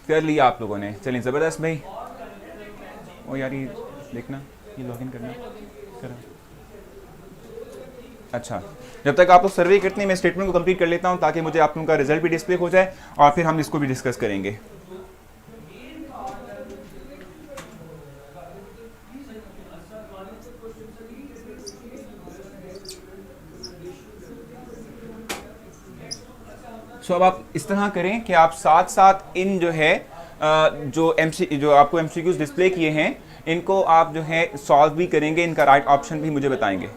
कर लिया आप लोगों ने, चलिए ज़बरदस्त भाई। ओ यार ये देखना, ये लॉगिन करना करा। अच्छा, जब तक आप लोग सर्वे करते हैं मैं स्टेटमेंट को कंप्लीट कर लेता हूँ ताकि मुझे आप लोगों का रिजल्ट भी डिस्प्ले हो जाए और फिर हम इसको भी डिस्कस करेंगे। सो अब आप इस तरह करें कि आप साथ साथ इन जो है जो आपको MCQs डिस्प्ले किए हैं इनको आप जो है सॉल्व भी करेंगे, इनका राइट ऑप्शन भी मुझे बताएंगे।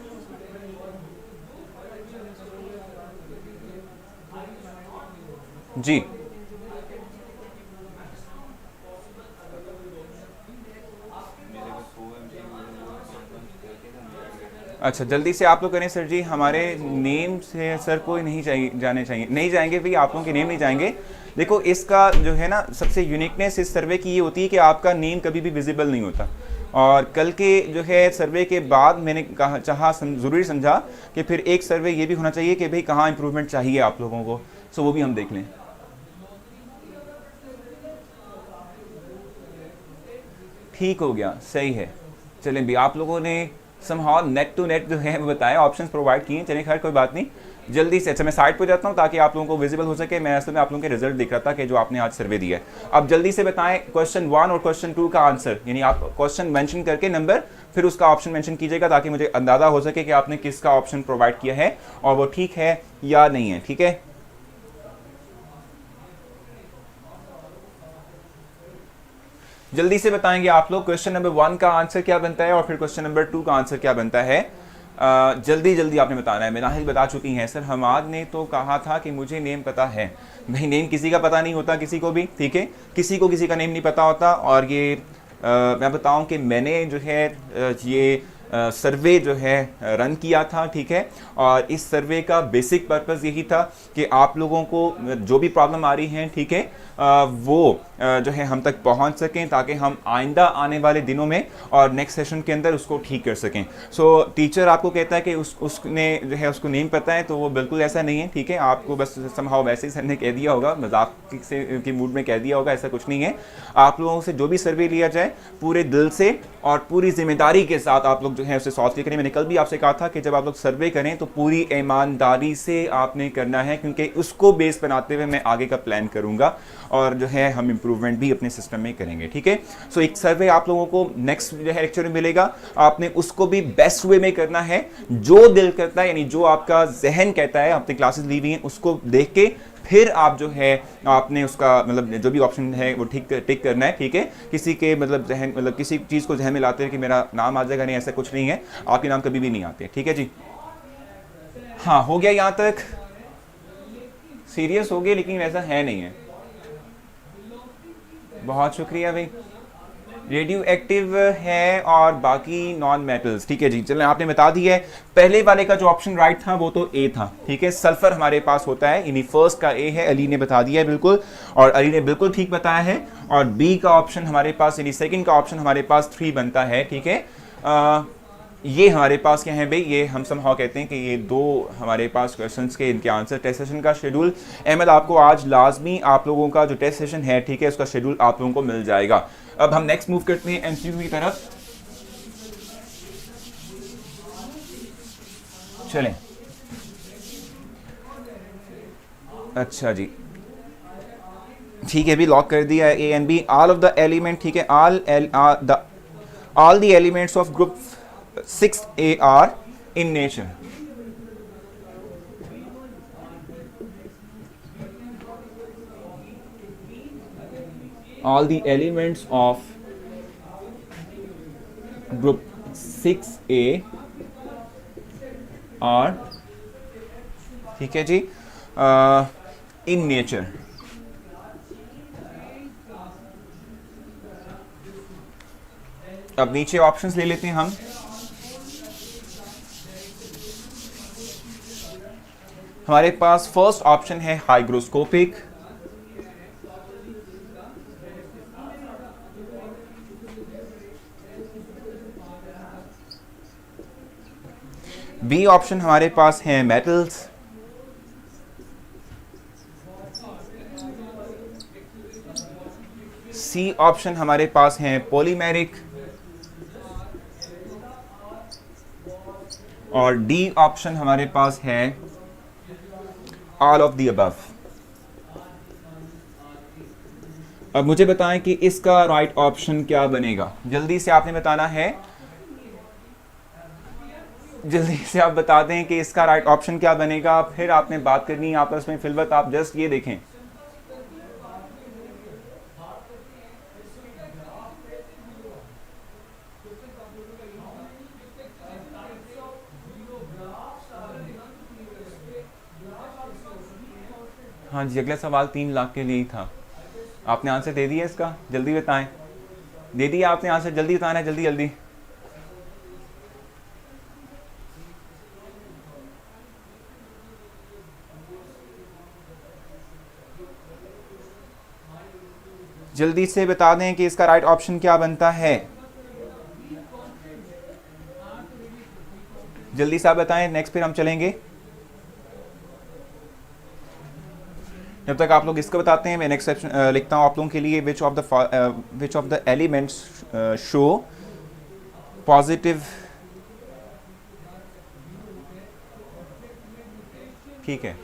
जी अच्छा, जल्दी से आप लोग करें सर जी। हमारे नेम से सर कोई नहीं जाने चाहिए, नहीं जाएंगे भाई, आप लोगों के नेम नहीं जाएंगे। देखो इसका जो है ना सबसे यूनिकनेस इस सर्वे की ये होती है कि आपका नेम कभी भी विजिबल नहीं होता। और कल के जो है सर्वे के बाद मैंने ज़रूरी समझा कि फिर एक सर्वे ये भी होना चाहिए कि भाई कहाँ इंप्रूवमेंट चाहिए आप लोगों को, सो वो भी हम देख लें। ठीक हो गया, सही है। चलें भी, आप लोगों ने समहाउ नेट टू नेट जो है वो बताया, ऑप्शंस प्रोवाइड किए, चलिए खैर कोई बात नहीं। जल्दी से, अच्छा मैं साइड पर जाता हूँ ताकि आप लोगों को विजिबल हो सके। मैं असल में आप लोगों के रिजल्ट देख रहा था कि जो आपने आज सर्वे दिया है। अब जल्दी से बताएं क्वेश्चन 1 और क्वेश्चन 2 का आंसर, यानी आप क्वेश्चन मेंशन करके नंबर फिर उसका ऑप्शन मेंशन कीजिएगा ताकि मुझे अंदाजा हो सके कि आपने किसका ऑप्शन प्रोवाइड किया है और वो ठीक है या नहीं है। ठीक है, जल्दी से बताएंगे आप लोग क्वेश्चन नंबर 1 का आंसर क्या बनता है और फिर क्वेश्चन नंबर 2 का आंसर क्या बनता है। जल्दी जल्दी आपने बताना है। मेनाहिल बता चुकी हैं सर हमाद ने तो कहा था कि मुझे नेम पता है। भाई नेम किसी का पता नहीं होता किसी को भी, ठीक है, किसी को किसी का नेम नहीं पता होता। और ये मैं बताऊं कि मैंने जो है ये सर्वे जो है रन किया था, ठीक है, और इस सर्वे का बेसिक पर्पस यही था कि आप लोगों को जो भी प्रॉब्लम आ रही है, ठीक है, वो जो है हम तक पहुंच सकें ताकि हम आइंदा आने वाले दिनों में और नेक्स्ट सेशन के अंदर उसको ठीक कर सकें। सो टीचर आपको कहता है कि उसने जो है उसको नेम पता है, तो वो बिल्कुल ऐसा नहीं है, ठीक है, आपको बस समहाउ वैसे ही सर ने कह दिया होगा, मजाक से की मूड में कह दिया होगा, ऐसा कुछ नहीं है। आप लोगों से जो भी सर्वे लिया जाए पूरे दिल से और पूरी जिम्मेदारी के साथ आप लोग जो है उसे सॉल्व करें। मैंने कल भी आपसे कहा था कि जब आप लोग सर्वे करें तो पूरी ईमानदारी से आपने करना है, क्योंकि उसको बेस बनाते हुए मैं आगे का प्लान करूंगा और जो है हम इम्प्रूवमेंट भी अपने सिस्टम में करेंगे। ठीक है, सो एक सर्वे आप लोगों को नेक्स्ट जो है लेक्चर में मिलेगा, आपने उसको भी बेस्ट वे में करना है, जो दिल करता है, यानी जो आपका जहन कहता है, आपने क्लासेस ली हुई हैं उसको देख के फिर आप जो है आपने उसका मतलब जो भी ऑप्शन है वो ठीक टिक करना है। ठीक है, किसी के मतलब जहन मतलब किसी चीज़ को जहन में लाते हैं कि मेरा नाम आ जाएगा, नहीं, ऐसा कुछ नहीं है, आपके नाम कभी भी नहीं आते। ठीक है जी, हाँ हो गया यहाँ तक, सीरियस हो गए लेकिन वैसा है नहीं है। बहुत शुक्रिया भाई। रेडियो एक्टिव है और बाकी नॉन मेटल्स, ठीक है जी, चलें आपने बता दी है। पहले वाले का जो ऑप्शन राइट था वो तो ए था, ठीक है, सल्फर हमारे पास होता है, यानी फर्स्ट का ए है, अली ने बता दिया है बिल्कुल, और अली ने बिल्कुल ठीक बताया है। और बी का ऑप्शन हमारे पास यानी सेकंड का ऑप्शन हमारे पास 3 बनता है। ठीक है, ये हमारे पास क्या है भाई, ये हम समहाउ कहते हैं कि ये 2 हमारे पास क्वेश्चंस के इनके आंसर। टेस्ट सेशन का शेड्यूल अहमद आपको आज लाजमी आप लोगों का जो टेस्ट सेशन है, ठीक है, उसका शेड्यूल आप लोगों को मिल जाएगा। अब हम नेक्स्ट मूव करते हैं एमसीक्यू की तरफ। चलें, अच्छा जी, ठीक है भी लॉक कर दिया है A and B, all of the element, ठीक है, all the elements of group 6A are in nature. All the elements of group 6A are, ठीक है जी, in nature. अब नीचे ऑप्शंस ले लेते हैं हम। हमारे पास फर्स्ट ऑप्शन है हाइग्रोस्कोपिक, बी ऑप्शन हमारे पास है मेटल्स, सी ऑप्शन हमारे पास है पॉलीमेरिक, और डी ऑप्शन हमारे पास है ऑल ऑफ द अबव। अब मुझे बताएं कि इसका राइट ऑप्शन क्या बनेगा, जल्दी से आपने बताना है, जल्दी से आप बता दें कि इसका राइट ऑप्शन क्या बनेगा, फिर आपने बात करनी है आपस में। फिलवत आप जस्ट ये देखें, हाँ जी, अगला सवाल 3 लाख के लिए ही था। आपने आंसर दे दिया इसका, जल्दी बताएं, दे दिया आपने आंसर, जल्दी बताना है, जल्दी जल्दी। जल्दी से बता दें कि इसका राइट ऑप्शन क्या बनता है, जल्दी से आप बताएं, नेक्स्ट फिर हम चलेंगे। जब तक आप लोग इसको बताते हैं मैं नेक्स्ट सेक्शन लिखता हूँ आप लोगों के लिए। Which of the elements show positive ठीक है,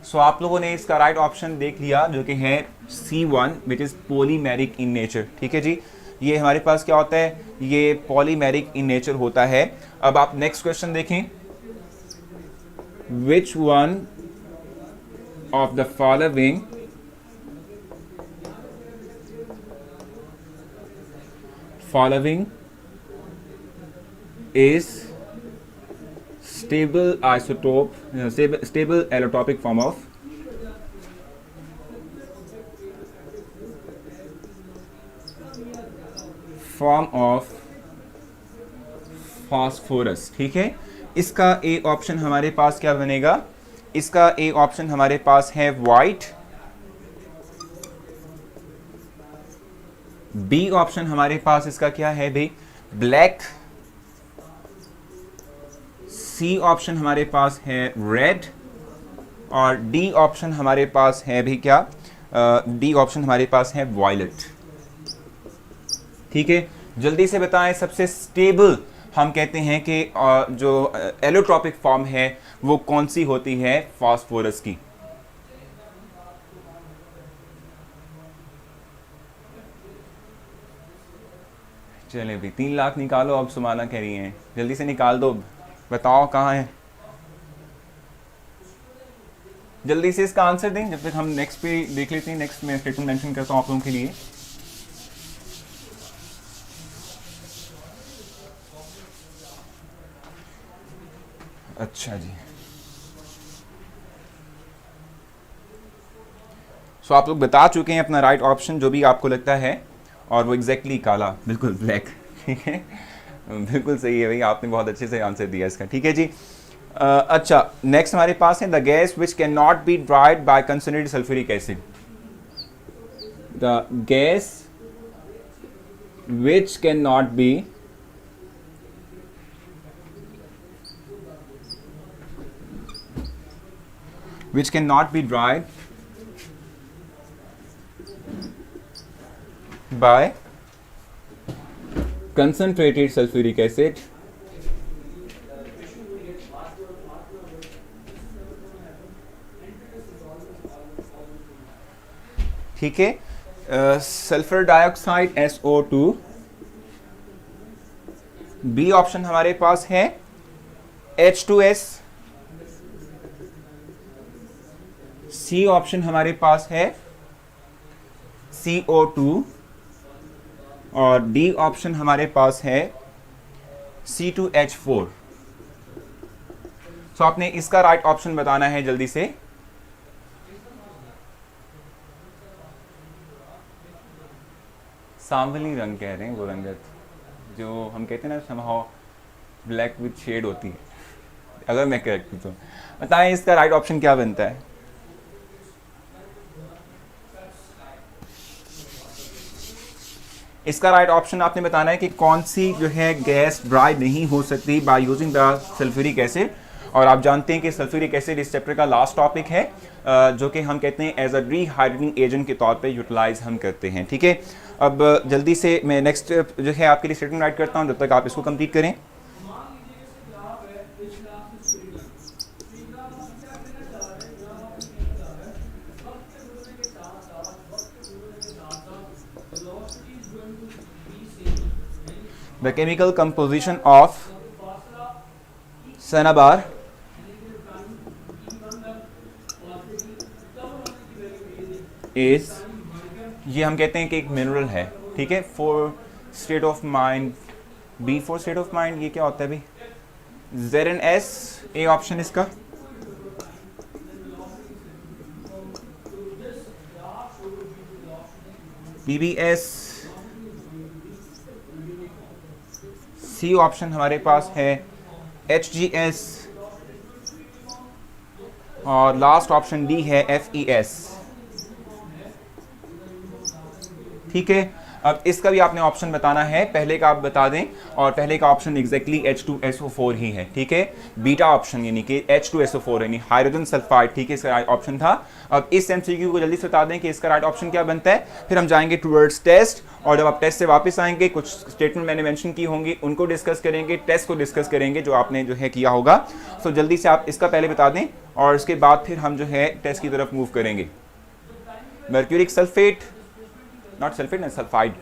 सो आप लोगों ने इसका राइट ऑप्शन देख लिया जो कि है C1 which is polymeric in nature. ठीक है जी, ये हमारे पास क्या होता है, ये पॉलीमेरिक इन नेचर होता है। अब आप नेक्स्ट क्वेश्चन देखें, विच one of the following is stable isotope, stable allotropic form of phosphorus. ठीक है, इसका ए ऑप्शन हमारे पास क्या बनेगा, इसका ए ऑप्शन हमारे पास है वाइट, बी ऑप्शन हमारे पास इसका क्या है भाई, ब्लैक, सी ऑप्शन हमारे पास है रेड, और डी ऑप्शन हमारे पास है भी क्या, डी ऑप्शन हमारे पास है वायलेट। ठीक है, जल्दी से बताएं सबसे स्टेबल हम कहते हैं कि जो एलोट्रॉपिक फॉर्म है वो कौन सी होती है फास्फोरस की। चले भाई 3 लाख निकालो, अब सुमाना कह रही हैं जल्दी से निकाल दो, बताओ कहाँ है, जल्दी से इसका आंसर दें जब तक हम नेक्स्ट पे देख लेते हैं। नेक्स्ट मैं स्टेटमेंट मेंशन करता हूँ आप लोगों के लिए। अच्छा जी, सो आप लोग बता चुके हैं अपना राइट ऑप्शन जो भी आपको लगता है, और वो एग्जैक्टली काला, बिल्कुल ब्लैक। ठीक है, बिल्कुल सही है भाई, आपने बहुत अच्छे से आंसर दिया इसका। ठीक है जी, अच्छा नेक्स्ट हमारे पास है the gas which can not be dried by concentrated sulphuric acid. The gas which can not be dried by concentrated sulfuric acid ठीक है, sulphur dioxide SO2, B option हमारे पास है H2S, सी ऑप्शन हमारे पास है CO2, और डी ऑप्शन हमारे पास है C2H4। सो आपने इसका राइट ऑप्शन बताना है जल्दी से। सांवली रंग कह रहे हैं, वो रंगत जो हम कहते हैं ना समहाउ ब्लैक विद शेड होती है, अगर मैं करेक्ट हूं तो बताएं इसका राइट ऑप्शन क्या बनता है। इसका राइट ऑप्शन आपने बताना है कि कौन सी जो है गैस ड्राई नहीं हो सकती by using the sulphuric acid, और आप जानते हैं कि सल्फ्यूरिक एसिड इस चैप्टर का लास्ट टॉपिक है जो कि हम कहते हैं एज अ रीहाइड्रेटिंग एजेंट के तौर पे यूटिलाइज हम करते हैं। ठीक है, अब जल्दी से मैं नेक्स्ट जो है आपके लिए स्टेटमेंट राइट करता हूं, जब तक आप इसको कंप्लीट करें। The chemical composition of cinnabar is, ये हम कहते हैं कि एक मिनरल है। ठीक है, for state of mind, B for state of mind, ये क्या होता है भाई ZnS, ए ऑप्शन इसका, PbS, सी ऑप्शन हमारे पास है HgS, और लास्ट ऑप्शन डी है FeS। ठीक है, अब इसका भी आपने ऑप्शन बताना है, पहले का आप बता दें, और पहले का ऑप्शन एग्जैक्टली H2SO4 ही है, ठीक है। बीटा ऑप्शन यानी कि H2SO4 यानी हाइड्रोजन सल्फाइड, ठीक है, इसका राइट ऑप्शन था। अब इस MCQ को जल्दी से बता दें कि इसका राइट ऑप्शन क्या बनता है, फिर हम जाएंगे टूवर्ड्स टेस्ट, और जब आप टेस्ट से वापस आएंगे कुछ स्टेटमेंट मैंने मेंशन की होंगी उनको डिस्कस करेंगे, टेस्ट को डिस्कस करेंगे जो आपने जो है किया होगा। सो जल्दी से आप इसका पहले बता दें और उसके बाद फिर हम जो है टेस्ट की तरफ मूव करेंगे। मर्क्यूरिक सल्फेट, नॉट सल्फेट ना, सल्फाइड,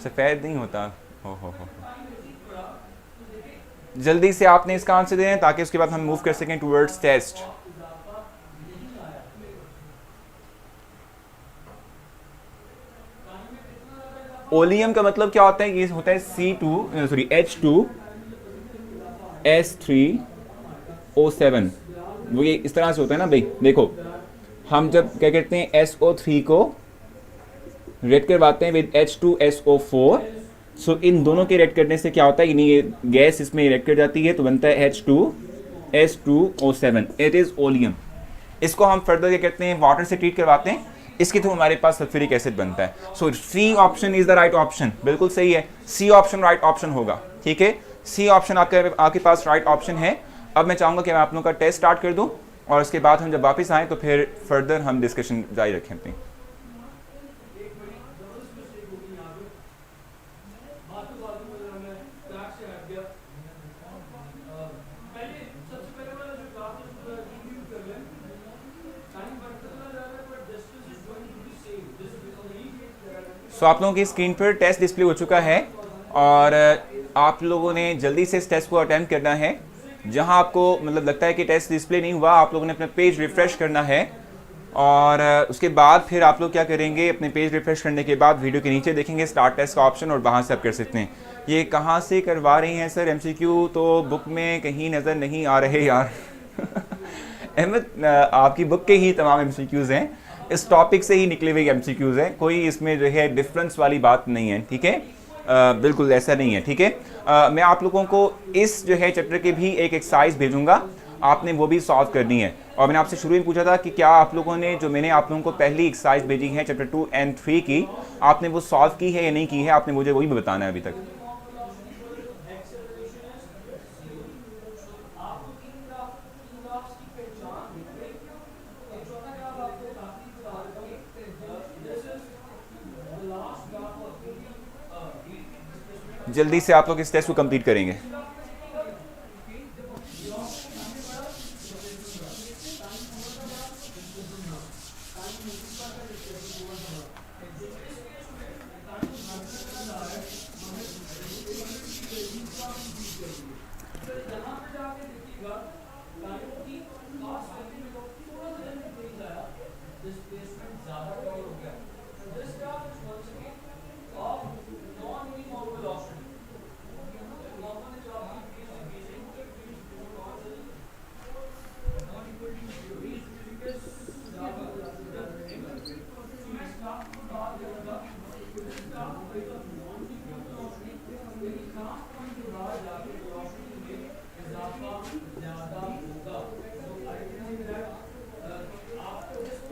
सफेद नहीं होता। हो जल्दी से आपने इसका आंसर दें ताकि उसके बाद हम मूव कर सकें टूवर्ड्स टेस्ट। ओलियम का मतलब क्या होता है, ये होता है H2SO7, वो ये इस तरह से होता है ना भाई। देखो हम जब क्या कहते हैं SO3 को रेड करवाते हैं विद H2SO4, सो इन दोनों के रेड करने से क्या होता है, ये गैस इसमें रेड कर जाती है तो बनता है H2S2O7, इट इज ओलियम। इसको हम फर्दर क्या कहते हैं वाटर से ट्रीट करवाते हैं, इसके थ्रू हमारे पास सल्फ्यूरिक एसिड बनता है। So C option is the right option, बिल्कुल सही है, सी ऑप्शन राइट ऑप्शन होगा, ठीक है। सी ऑप्शन आपके पास राइट ऑप्शन है। अब मैं चाहूंगा कि मैं आप लोगों का टेस्ट स्टार्ट कर दूं और उसके बाद हम जब वापस आएँ तो फिर फर्दर हम डिस्कशन जारी रखें अपनी। सो आप लोगों की स्क्रीन पर टेस्ट डिस्प्ले हो चुका है और आप लोगों ने जल्दी से इस टेस्ट को अटेम्प्ट करना है। जहां आपको मतलब लगता है कि टेस्ट डिस्प्ले नहीं हुआ, आप लोगों ने अपना पेज रिफ्रेश करना है और उसके बाद फिर आप लोग क्या करेंगे, अपने पेज रिफ्रेश करने के बाद वीडियो के नीचे देखेंगे स्टार्ट टेस्ट का ऑप्शन और वहां से आप कर सकते हैं। ये कहाँ से करवा रही हैं सर MCQ, तो बुक में कहीं नज़र नहीं आ रहे यार अहमद आपकी बुक के ही तमाम MCQs हैं, इस टॉपिक से ही निकले हुए MCQs हैं, कोई इसमें जो है डिफरेंस वाली बात नहीं है, ठीक है। बिल्कुल ऐसा नहीं है, ठीक है। मैं आप लोगों को इस जो है चैप्टर के भी एक एक्सरसाइज भेजूंगा, आपने वो भी सॉल्व करनी है। और मैंने आपसे शुरू में पूछा था कि क्या आप लोगों ने जो मैंने आप लोगों को पहली एक्सरसाइज भेजी है चैप्टर 2 और 3 की, आपने वो सॉल्व की है या नहीं की है, आपने मुझे वही बताना है अभी तक। जल्दी से आप लोग इस टेस्ट को कंप्लीट करेंगे।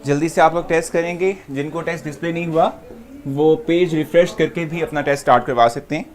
जल्दी से आप लोग टेस्ट करेंगे, जिनको टेस्ट डिस्प्ले नहीं हुआ वो पेज रिफ्रेश करके भी अपना टेस्ट स्टार्ट करवा सकते हैं।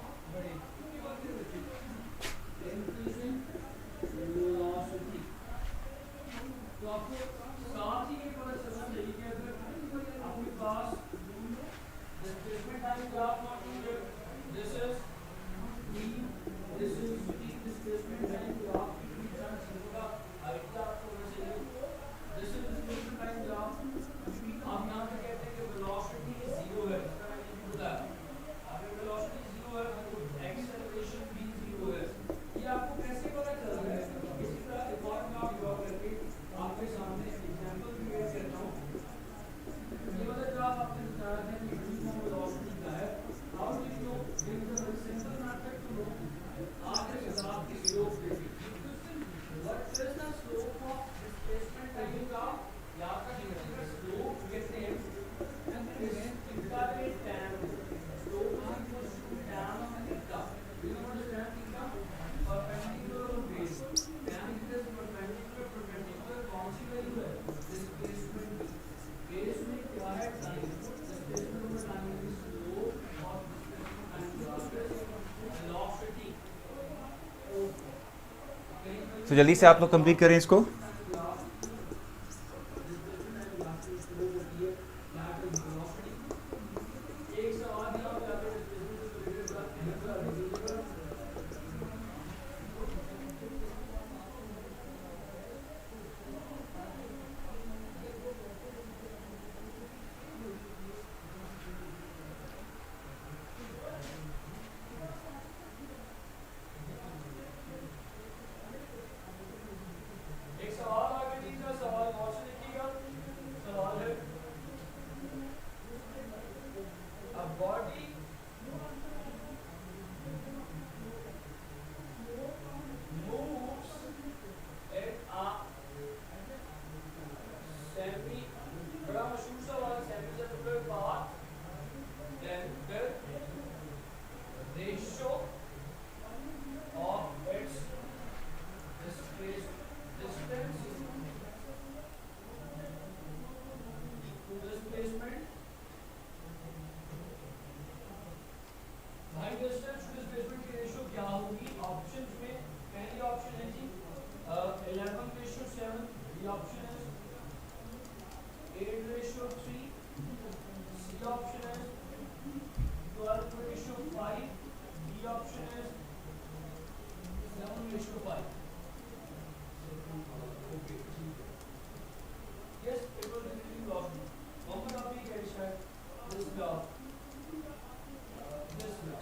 तो जल्दी से आप लोग कंप्लीट करें इसको।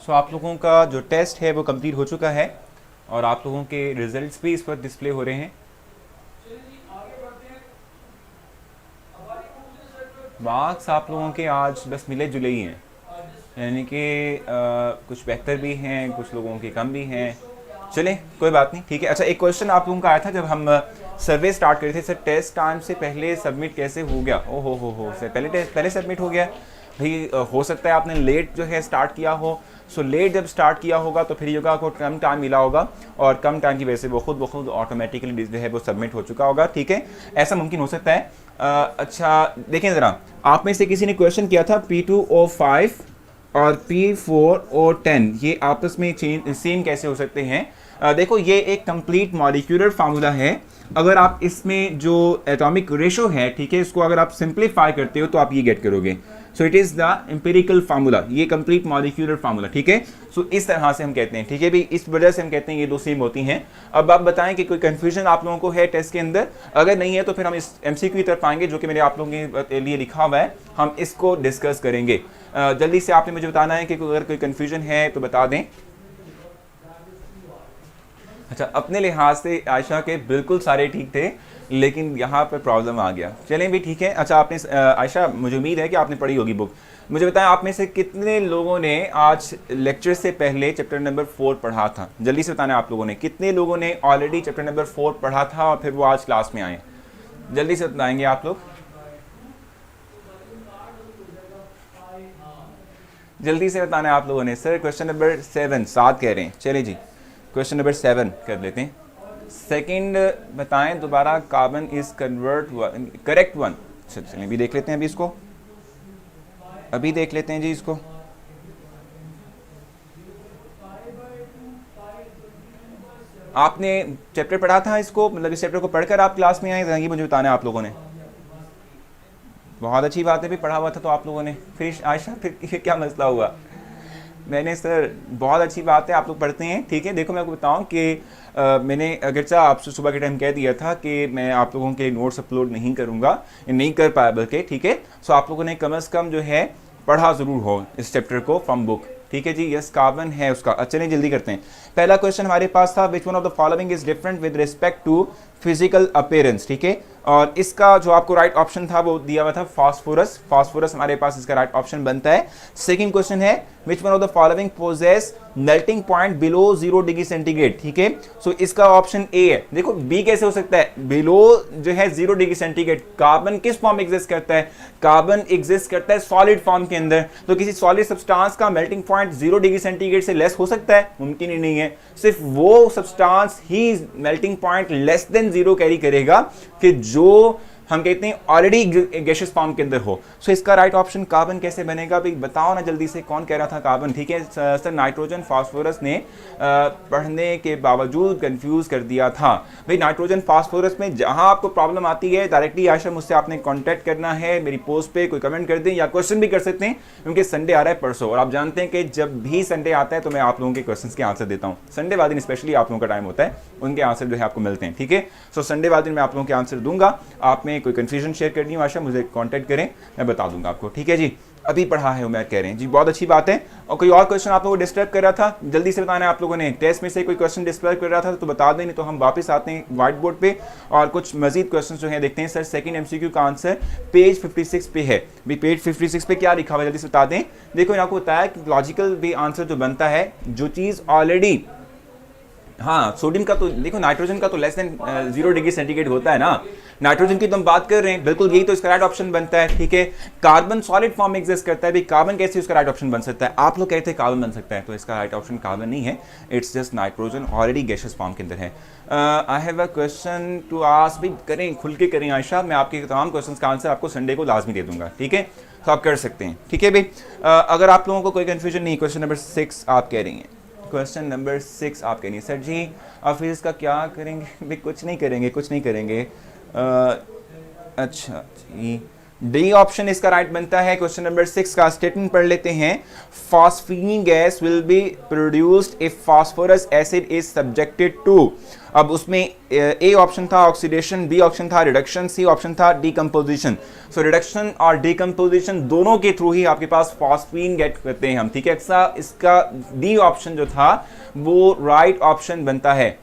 सो आप लोगों का जो टेस्ट है वो कंप्लीट हो चुका है और आप लोगों के रिजल्ट्स भी इस पर डिस्प्ले हो रहे हैं। मार्क्स आप लोगों के आज बस मिले जुले ही हैं, यानी कि कुछ बेहतर भी हैं, कुछ लोगों के कम भी हैं। चलें कोई बात नहीं, ठीक है। अच्छा, एक क्वेश्चन आप लोगों का आया था जब हम सर्वे स्टार्ट करे थे, सर टेस्ट टाइम से पहले सबमिट कैसे हो गया? ओ हो सर, पहले सबमिट हो गया भाई। हो सकता है आपने लेट जो है स्टार्ट किया हो। सो लेट जब स्टार्ट किया होगा तो फिर योगा को कम टाइम मिला होगा और कम टाइम की वजह से वो खुद ब खुद ऑटोमेटिकली जो है वो सबमिट हो चुका होगा, ठीक है। ऐसा मुमकिन हो सकता है। अच्छा देखें ज़रा, आप में से किसी ने क्वेश्चन किया था P2O5 और P4O10 ये आपस में सेम कैसे हो सकते हैं? देखो, ये एक कंप्लीट मॉलिक्यूलर फार्मूला है। अगर आप इसमें जो एटॉमिक रेशो है, ठीक है, इसको अगर आप सिंप्लीफाई करते हो तो आप ये गेट करोगे। So it is the empirical formula, ये कंप्लीट मॉलिक्यूलर फार्मूला, ठीक है। सो इस तरह से हम कहते हैं, ठीक है भाई, इस वजह से हम कहते हैं ये दो सेम होती हैं। अब आप बताएं कि कोई कन्फ्यूजन आप लोगों को है टेस्ट के अंदर? अगर नहीं है तो फिर हम इस MCQ की तरफ आएंगे जो कि मेरे आप लोगों के लिए लिखा हुआ है, हम इसको डिस्कस करेंगे। जल्दी से आपने मुझे बताना है कि अगर कोई कन्फ्यूजन है तो बता दें। अच्छा, अपने लिहाज से आयशा के बिल्कुल सारे ठीक थे, लेकिन यहाँ पर प्रॉब्लम आ गया। चलें भी, ठीक है। अच्छा, आपने आयशा, मुझे उम्मीद है कि आपने पढ़ी होगी बुक। मुझे बताएं, आप में से कितने लोगों ने आज लेक्चर से पहले चैप्टर नंबर 4 पढ़ा था? जल्दी से बताना आप लोगों ने कितने लोगों ने ऑलरेडी चैप्टर नंबर 4 पढ़ा था और फिर वो आज क्लास में आए? जल्दी से बताएंगे आप लोग, जल्दी से बताना आप लोगों ने। सर क्वेश्चन नंबर 7 कह रहे हैं। चले जी, क्वेश्चन नंबर 7 कर लेते हैं। सेकंड बताएं दोबारा, कार्बन इज करेक्ट वन। चलिए अभी देख लेते हैं, अभी देख लेते हैं जी इसको। आपने चैप्टर पढ़ा था इसको, मतलब इस चैप्टर को पढ़कर आप क्लास में आए? जरा ये मुझे बताना है आप लोगों ने। बहुत अच्छी बात है, भी पढ़ा हुआ था तो आप लोगों ने। फिर आयशा, फिर क्या मसला हुआ? मैंने सर, बहुत अच्छी बात है, आप लोग पढ़ते हैं, ठीक है। देखो मैं आपको बताऊं कि मैंने अगरचा आपसे सुबह के टाइम कह दिया था कि मैं आप लोगों के नोट्स अपलोड नहीं करूंगा, नहीं कर पाया बल्कि, ठीक है। सो आप लोगों ने कम से कम जो है पढ़ा ज़रूर हो इस चैप्टर को फ्रॉम बुक, ठीक है जी। यस, कार्बन है उसका। अच्छा, नहीं जल्दी करते हैं। पहला क्वेश्चन हमारे पास था, which one of the following is different with respect to physical appearance, ठीक है। और इसका जो आपको राइट ऑप्शन था वो दिया हुआ था फास्फोरस। फास्फोरस हमारे पास इसका राइट ऑप्शन बनता है। सेकंड क्वेश्चन है, which one of the following possesses melting point below 0 degree centigrade, ठीक है। सो इसका ऑप्शन ए है। देखो बी कैसे हो सकता है? बिलो जो है 0 डिग्री सेंटीग्रेड, कार्बन किस फॉर्म एग्जिस्ट करता है? कार्बन एग्जिस्ट करता है सॉलिड फॉर्म के अंदर। तो किसी सॉलिड सब्सटेंस का मेल्टिंग पॉइंट 0 डिग्री सेंटीग्रेड से लेस हो सकता है? मुमकिन ही नहीं है। सिर्फ वो सब्सटेंस ही melting point less than 0 carry करेगा कि जो हम कहते हैं ऑलरेडी गैसियस फॉर्म के अंदर हो। सो इसका राइट ऑप्शन कार्बन कैसे बनेगा भाई, बताओ ना जल्दी से, कौन कह रहा था कार्बन? ठीक है सर, नाइट्रोजन फास्फोरस ने पढ़ने के बावजूद कंफ्यूज कर दिया था भाई। नाइट्रोजन फास्फोरस में जहां आपको प्रॉब्लम आती है डायरेक्टली आशा मुझसे आपने कांटेक्ट करना है, मेरी पोस्ट पे कोई कमेंट कर दें या क्वेश्चन भी कर सकते हैं, क्योंकि संडे आ रहा है परसों, और आप जानते हैं कि जब भी संडे आता है तो मैं आप लोगों के क्वेश्चंस के आंसर देता हूं। संडे वाले दिन स्पेशली आप लोगों का टाइम होता है, उनके आंसर जो है आपको मिलते हैं। ठीक है, सो संडे वाले दिन मैं आप लोगों के आंसर दूंगा। आप में कोई कंफ्यूजन शेयर करनी हो आशा, मुझे कांटेक्ट करें, मैं बता दूंगा आपको। ठीक है जी, अभी पढ़ा है उमर कह रहे हैं जी, बहुत अच्छी बात है। और कोई और क्वेश्चन आप लोगों को डिस्टर्ब कर रहा था, जल्दी से बताना है आप लोगों ने। टेस्ट में से कोई क्वेश्चन डिस्टर्ब कर रहा था तो बता दें, नहीं तो हम वापस आते हैं व्हाइट बोर्ड पे और कुछ मजीद क्वेश्चन जो है देखते हैं। सर सेकंड एमसीक्यू का आंसर पेज 56 पे है भी, पेज 56 पे क्या लिखा हुआ है जल्दी से बता दें। देखो आपको बताया कि लॉजिकल भी आंसर जो बनता है, जो चीज़ ऑलरेडी, हाँ सोडियम का तो देखो, नाइट्रोजन का तो लेस देन 0 डिग्री सेंटीग्रेड होता है ना, नाइट्रोजन की तो हम बात कर रहे हैं, बिल्कुल यही तो इसका राइट ऑप्शन बनता है। ठीक है, कार्बन सॉलिड फॉर्म में एग्जिस्ट करता है भी, कार्बन कैसे उसका राइट ऑप्शन बन सकता है? आप लोग कहते हैं कार्बन बन सकता है, तो इसका राइट ऑप्शन कार्बन नहीं है, it's just nitrogen, already gaseous form के अंदर है। I have a question to ask, भी करें खुल के करें आयशा, मैं आपके तमाम क्वेश्चन का आंसर आपको संडे को लाजमी दे दूंगा। ठीक है, तो आप कर सकते हैं। ठीक है भाई, अगर आप लोगों को कोई कन्फ्यूजन नहीं, क्वेश्चन नंबर 6 आप कह रही हैं, क्वेश्चन नंबर 6 आप कह रही हैं सर जी आप फिर इसका क्या करेंगे? भी कुछ नहीं करेंगे, कुछ नहीं करेंगे। अच्छा जी, डी ऑप्शन इसका राइट बनता है। क्वेश्चन नंबर 6 का स्टेटमेंट पढ़ लेते हैं। Phosphine gas will be produced if phosphorus acid is subjected to, अब उसमें ए ऑप्शन था ऑक्सीडेशन, बी ऑप्शन था रिडक्शन, सी ऑप्शन था डीकम्पोजिशन। सो रिडक्शन और डीकम्पोजिशन दोनों के थ्रू ही आपके पास फॉस्फीन गेट करते हैं हम। ठीक है, इसका डी ऑप्शन जो था वो राइट ऑप्शन बनता है।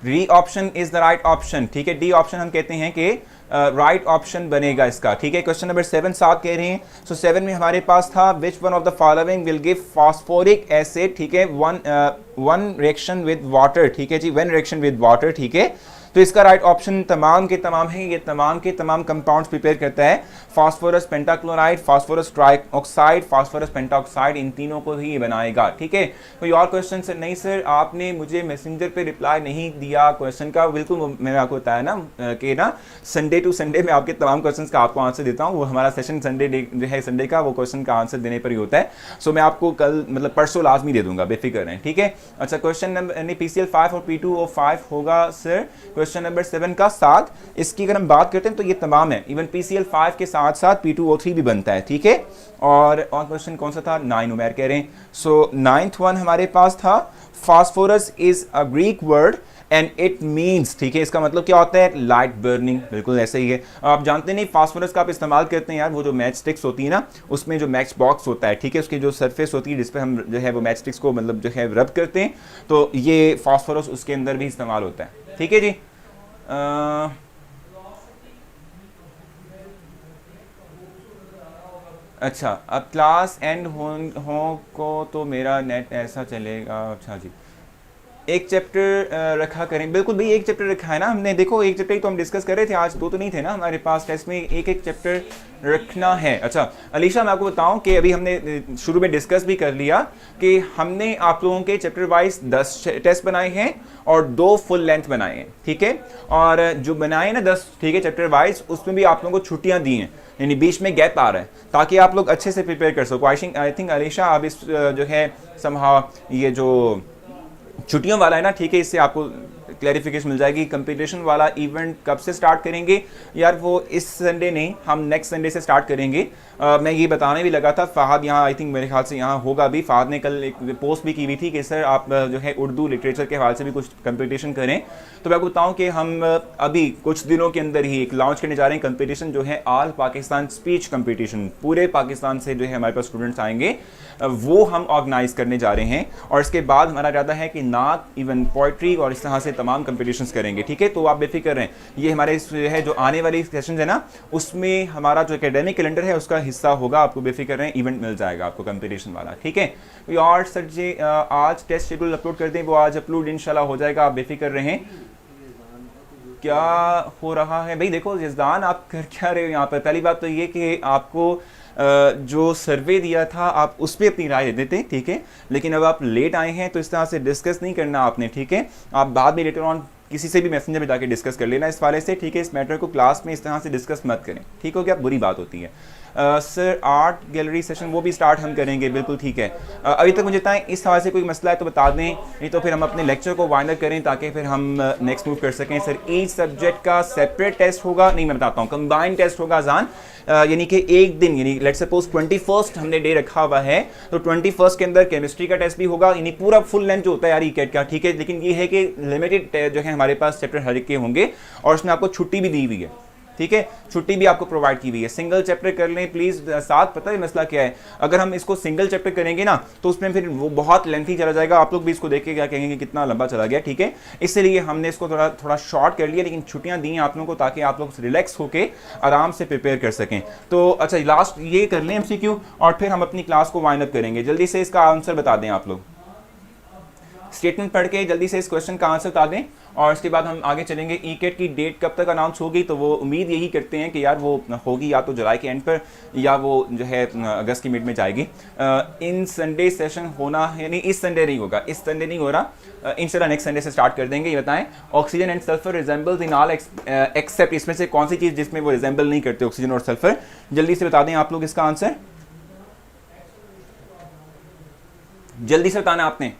D option is the right option. ठीक है, डी ऑप्शन हम कहते हैं कि राइट ऑप्शन बनेगा इसका। ठीक है, क्वेश्चन नंबर 7 साथ कह रहे हैं। सो 7 में हमारे पास था which one of the following will give phosphoric acid. ठीक है, वन रिएक्शन विद वाटर। ठीक है जी, वन रिएक्शन विद वाटर। ठीक है, तो इसका राइट ऑप्शन तमाम के तमाम है, ये तमाम के तमाम कंपाउंड्स प्रिपेयर करता है। Phosphorus pentachloride, phosphorus trioxide, phosphorus pentoxide, इन तीनों को ही बनाएगा। ठीक है, कोई और क्वेश्चन सर? नहीं सर, आपने मुझे मैसेंजर पे रिप्लाई नहीं दिया क्वेश्चन का। बिल्कुल, मैंने आपको बताया ना कि ना संडे टू संडे मैं आपके तमाम क्वेश्चन का आपको आंसर देता हूँ। वो हमारा सेशन संडे जो है संडे का, वो क्वेश्चन का आंसर देने पर ही होता है। सो मैं आपको कल मतलब परसों लाजमी दे दूंगा, बेफिक्र रहें। ठीक है, अच्छा क्वेश्चन नंबर PCl 5 और P2O5 होगा सर। क्वेश्चन नंबर 7 का 7, इसकी अगर हम बात करते हैं तो ये तमाम है, इवन PCl 5 के साथ साथ P2O3 भी बनता है। ठीक है, और क्वेश्चन कौन सा था? 9 उमर कह रहे हैं। सो 9th वन हमारे पास था phosphorus is a Greek word and it means. ठीक है, इसका मतलब क्या होता है? Light burning. बिल्कुल ऐसे ही है। आप जानते नहीं फास्फोरस का आप इस्तेमाल करते हैं यार, वो जो मैच स्टिक्स होती है ना, उसमें जो मैच बॉक्स होता है, ठीक है, उसकी जो सरफेस होती है जिस पे हम जो है वो मैच स्टिक्स को मतलब जो है रब करते हैं, तो ये फास्फोरस उसके अंदर भी इस्तेमाल होता है। ठीक है जी, अच्छा अब क्लास एंड हो को तो मेरा नेट ऐसा चलेगा। अच्छा जी, एक चैप्टर रखा करें। बिल्कुल भाई, एक चैप्टर रखा है ना हमने, देखो एक चैप्टर ही तो हम डिस्कस कर रहे थे आज, दो तो नहीं थे ना हमारे पास टेस्ट में, एक एक चैप्टर रखना है। अच्छा अलीशा, मैं आपको बताऊं कि अभी हमने शुरू में डिस्कस भी कर लिया कि हमने आप लोगों के चैप्टर वाइज 10 टेस्ट बनाए हैं और 2 फुल लेंथ बनाए हैं। ठीक है, और जो बनाए ना 10, ठीक है, चैप्टर वाइज, उसमें भी आप लोगों को छुट्टियां दी हैं, यानी बीच में गैप आ रहा है ताकि आप लोग अच्छे से प्रिपेयर कर सको। आई थिंक अलीशा आप इस जो है समहाउ ये जो छुट्टियों वाला है ना, ठीक है, इससे आपको क्लैरिफिकेशन मिल जाएगी। कंपटीशन वाला इवेंट कब से स्टार्ट करेंगे यार? वो इस संडे नहीं, हम नेक्स्ट संडे से स्टार्ट करेंगे। मैं ये बताने भी लगा था, फहद यहाँ आई थिंक मेरे ख्याल से यहाँ होगा भी। फहद ने कल एक पोस्ट भी की हुई थी कि सर आप जो है उर्दू लिटरेचर के हवाले से भी कुछ कंपटीशन करें। तो मैं आपको बताऊँ कि हम अभी कुछ दिनों के अंदर ही एक लॉन्च करने जा रहे हैं कंपटीशन, जो है ऑल पाकिस्तान स्पीच कंपटीशन। पूरे पाकिस्तान से जो है हमारे पास स्टूडेंट्स आएंगे, वो हम ऑर्गेनाइज करने जा रहे हैं। और इसके बाद हमारा इरादा है कि नात, इवन पोइट्री और इस तरह से तमाम कंपटीशंस करेंगे। ठीक है, तो आप बेफिक्र रहें, ये हमारे है जो आने वाली सेशंस है ना, उसमें हमारा जो एकेडमिक कैलेंडर है उसका हिस्सा होगा। आपको बेफिक्र रहें, इवेंट मिल जाएगा आपको कंपटीशन वाला। ठीक है, और सर जी आज टेस्ट शेड्यूल अपलोड कर दें, वो आज अपलोड इंशाल्लाह हो जाएगा, आप बेफिक्र रहें। क्या हो रहा है भाई? देखो यज़दान, आप कर क्या रहे हो यहाँ पर? पहली बात तो ये कि आपको जो सर्वे दिया था आप उस पर अपनी राय दे देते, ठीक है, लेकिन अब आप लेट आए हैं तो इस तरह से डिस्कस नहीं करना आपने। ठीक है, आप बाद में लेटर ऑन किसी से भी मैसेंजर में जाके डिस्कस कर लेना इस वाले से, ठीक है। इस मैटर को क्लास में इस तरह से डिस्कस मत करें, ठीक हो गया, बुरी बात होती है। सर आर्ट गैलरी सेशन वो भी स्टार्ट हम करेंगे, बिल्कुल ठीक है। अभी तक मुझे बताएं इस हवाले से कोई मसला है तो बता दें, नहीं तो फिर हम अपने लेक्चर को वाइंड अप करें ताकि फिर हम नेक्स्ट मूव कर सकें। सर ईच सब्जेक्ट का सेपरेट टेस्ट होगा, नहीं मैं बताता हूँ, कंबाइंड टेस्ट होगा अजान, यानी कि एक दिन, यानी लेट्स सपोज 21 हमने डे रखा हुआ है तो 21 के अंदर केमिस्ट्री का टेस्ट भी होगा, यानी पूरा फुल लेंथ जो होता है यार ईकेट का, ठीक है। लेकिन ये है कि लिमिटेड जो है हमारे पास चैप्टर हर एक के होंगे और उसमें आपको छुट्टी भी दी हुई है, ठीक है, छुट्टी भी आपको प्रोवाइड की हुई है। सिंगल चैप्टर कर लें प्लीज साथ, पता है मसला क्या है, अगर हम इसको सिंगल चैप्टर करेंगे ना तो उसमें फिर वो बहुत लेंथी चला जाएगा, आप लोग भी इसको देख के क्या कहेंगे कितना लंबा चला गया, ठीक है। इसलिए हमने इसको थोड़ा शॉर्ट कर लिया, लेकिन छुट्टियां दी हैं आप लोगों को ताकि आप लोग रिलैक्स होकर आराम से प्रिपेयर कर सकें। तो अच्छा लास्ट ये कर लें MCQ और फिर हम अपनी क्लास को वाइंड अप करेंगे। जल्दी से इसका आंसर बता दें आप लोग, स्टेटमेंट पढ़ के जल्दी से इस क्वेश्चन का आंसर बता दें और इसके बाद हम आगे चलेंगे। ईकेट की डेट कब तक अनाउंस होगी, तो वो उम्मीद यही करते हैं कि यार वो होगी या तो जुलाई के एंड पर या वो जो है अगस्त की मिड में जाएगी। इन संडे सेशन होना है, यानी इस संडे नहीं होगा, इस संडे नहीं हो रहा, इंशाल्लाह नेक्स्ट संडे से स्टार्ट कर देंगे। ये बताएं oxygen and sulphur resembles in all except, इसमें से कौन सी चीज़ जिसमें वो रिजेंबल नहीं करते ऑक्सीजन और सल्फर, जल्दी से बता दें आप लोग इसका आंसर, जल्दी से बताना आपने।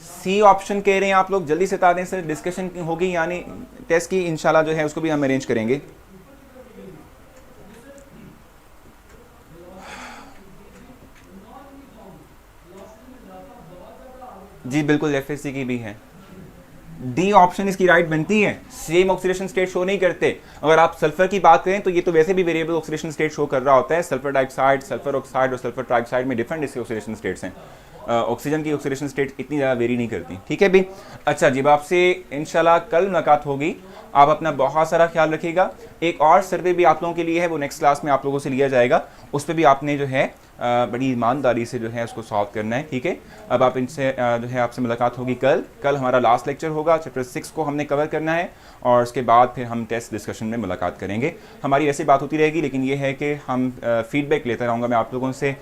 सी ऑप्शन कह रहे हैं आप लोग, जल्दी से बता दें सर। डिस्कशन होगी यानी टेस्ट की, इंशाल्लाह जो है उसको भी हम अरेंज करेंगे। जी बिल्कुल FSC की भी है, डी ऑप्शन इसकी राइट बनती है। सेम ऑक्सीडेशन स्टेट शो नहीं करते। अगर आप सल्फर की बात करें तो ये तो वैसे भी वेरिएबल ऑक्सीडेशन स्टेट शो कर रहा होता है। सल्फर डाइऑक्साइड, सल्फर ऑक्साइड और सल्फर ट्राइऑक्साइड में डिफरेंट इसके ऑक्सीडेशन स्टेट्स हैं। ऑक्सीजन की ऑक्सीडेशन स्टेट इतनी ज़्यादा वेरी नहीं करती, ठीक है भी। अच्छा जी, आपसे इंशाल्लाह कल मुलाकात होगी। आप अपना बहुत सारा ख्याल रखिएगा। एक और सर्वे भी आप लोगों के लिए है, वो नेक्स्ट क्लास में आप लोगों से लिया जाएगा, उस पर भी आपने जो है बड़ी ईमानदारी से जो है उसको सॉल्व करना है, ठीक है। अब आप इनसे जो है आपसे मुलाकात होगी कल हमारा लास्ट लेक्चर होगा, चैप्टर 6 को हमने कवर करना है और उसके बाद फिर हम टेस्ट डिस्कशन में मुलाकात करेंगे। हमारी ऐसी बात होती रहेगी, लेकिन ये है कि हम फीडबैक लेता रहूँगा मैं आप लोगों से।